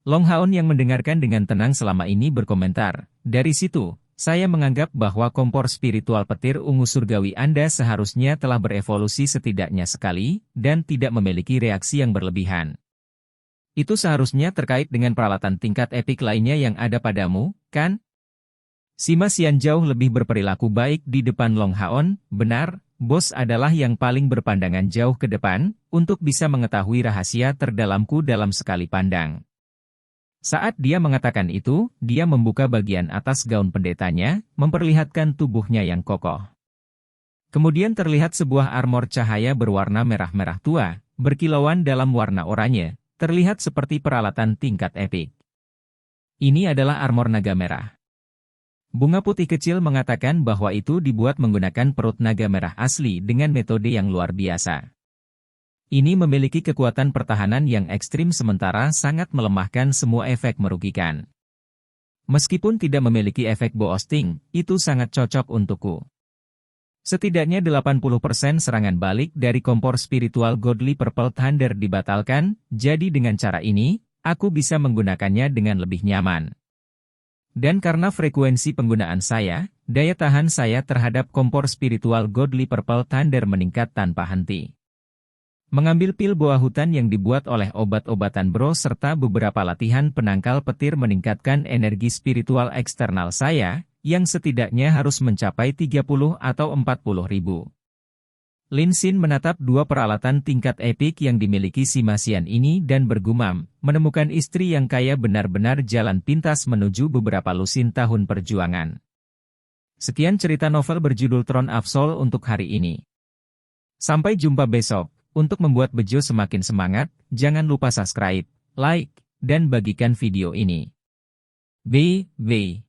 Long Haon yang mendengarkan dengan tenang selama ini berkomentar, dari situ, saya menganggap bahwa kompor spiritual petir ungu surgawi Anda seharusnya telah berevolusi setidaknya sekali, dan tidak memiliki reaksi yang berlebihan. Itu seharusnya terkait dengan peralatan tingkat epik lainnya yang ada padamu, kan? Sima Xian jauh lebih berperilaku baik di depan Long Haon, benar, bos adalah yang paling berpandangan jauh ke depan, untuk bisa mengetahui rahasia terdalamku dalam sekali pandang. Saat dia mengatakan itu, dia membuka bagian atas gaun pendetanya, memperlihatkan tubuhnya yang kokoh. Kemudian terlihat sebuah armor cahaya berwarna merah-merah tua, berkilauan dalam warna oranye, terlihat seperti peralatan tingkat epik. Ini adalah armor naga merah. Bunga putih kecil mengatakan bahwa itu dibuat menggunakan perut naga merah asli dengan metode yang luar biasa. Ini memiliki kekuatan pertahanan yang ekstrim sementara sangat melemahkan semua efek merugikan. Meskipun tidak memiliki efek boosting, itu sangat cocok untukku. Setidaknya 80% serangan balik dari kompor spiritual Godly Purple Thunder dibatalkan, jadi dengan cara ini, aku bisa menggunakannya dengan lebih nyaman. Dan karena frekuensi penggunaan saya, daya tahan saya terhadap kompor spiritual Godly Purple Thunder meningkat tanpa henti. Mengambil pil buah hutan yang dibuat oleh obat-obatan bro serta beberapa latihan penangkal petir meningkatkan energi spiritual eksternal saya, yang setidaknya harus mencapai 30 atau 40 ribu. Lin Xin menatap dua peralatan tingkat epik yang dimiliki si Masian ini dan bergumam, menemukan istri yang kaya benar-benar jalan pintas menuju beberapa lusin tahun perjuangan. Sekian cerita novel berjudul Throne of Soul untuk hari ini. Sampai jumpa besok. Untuk membuat Bejo semakin semangat, jangan lupa subscribe, like, dan bagikan video ini. BB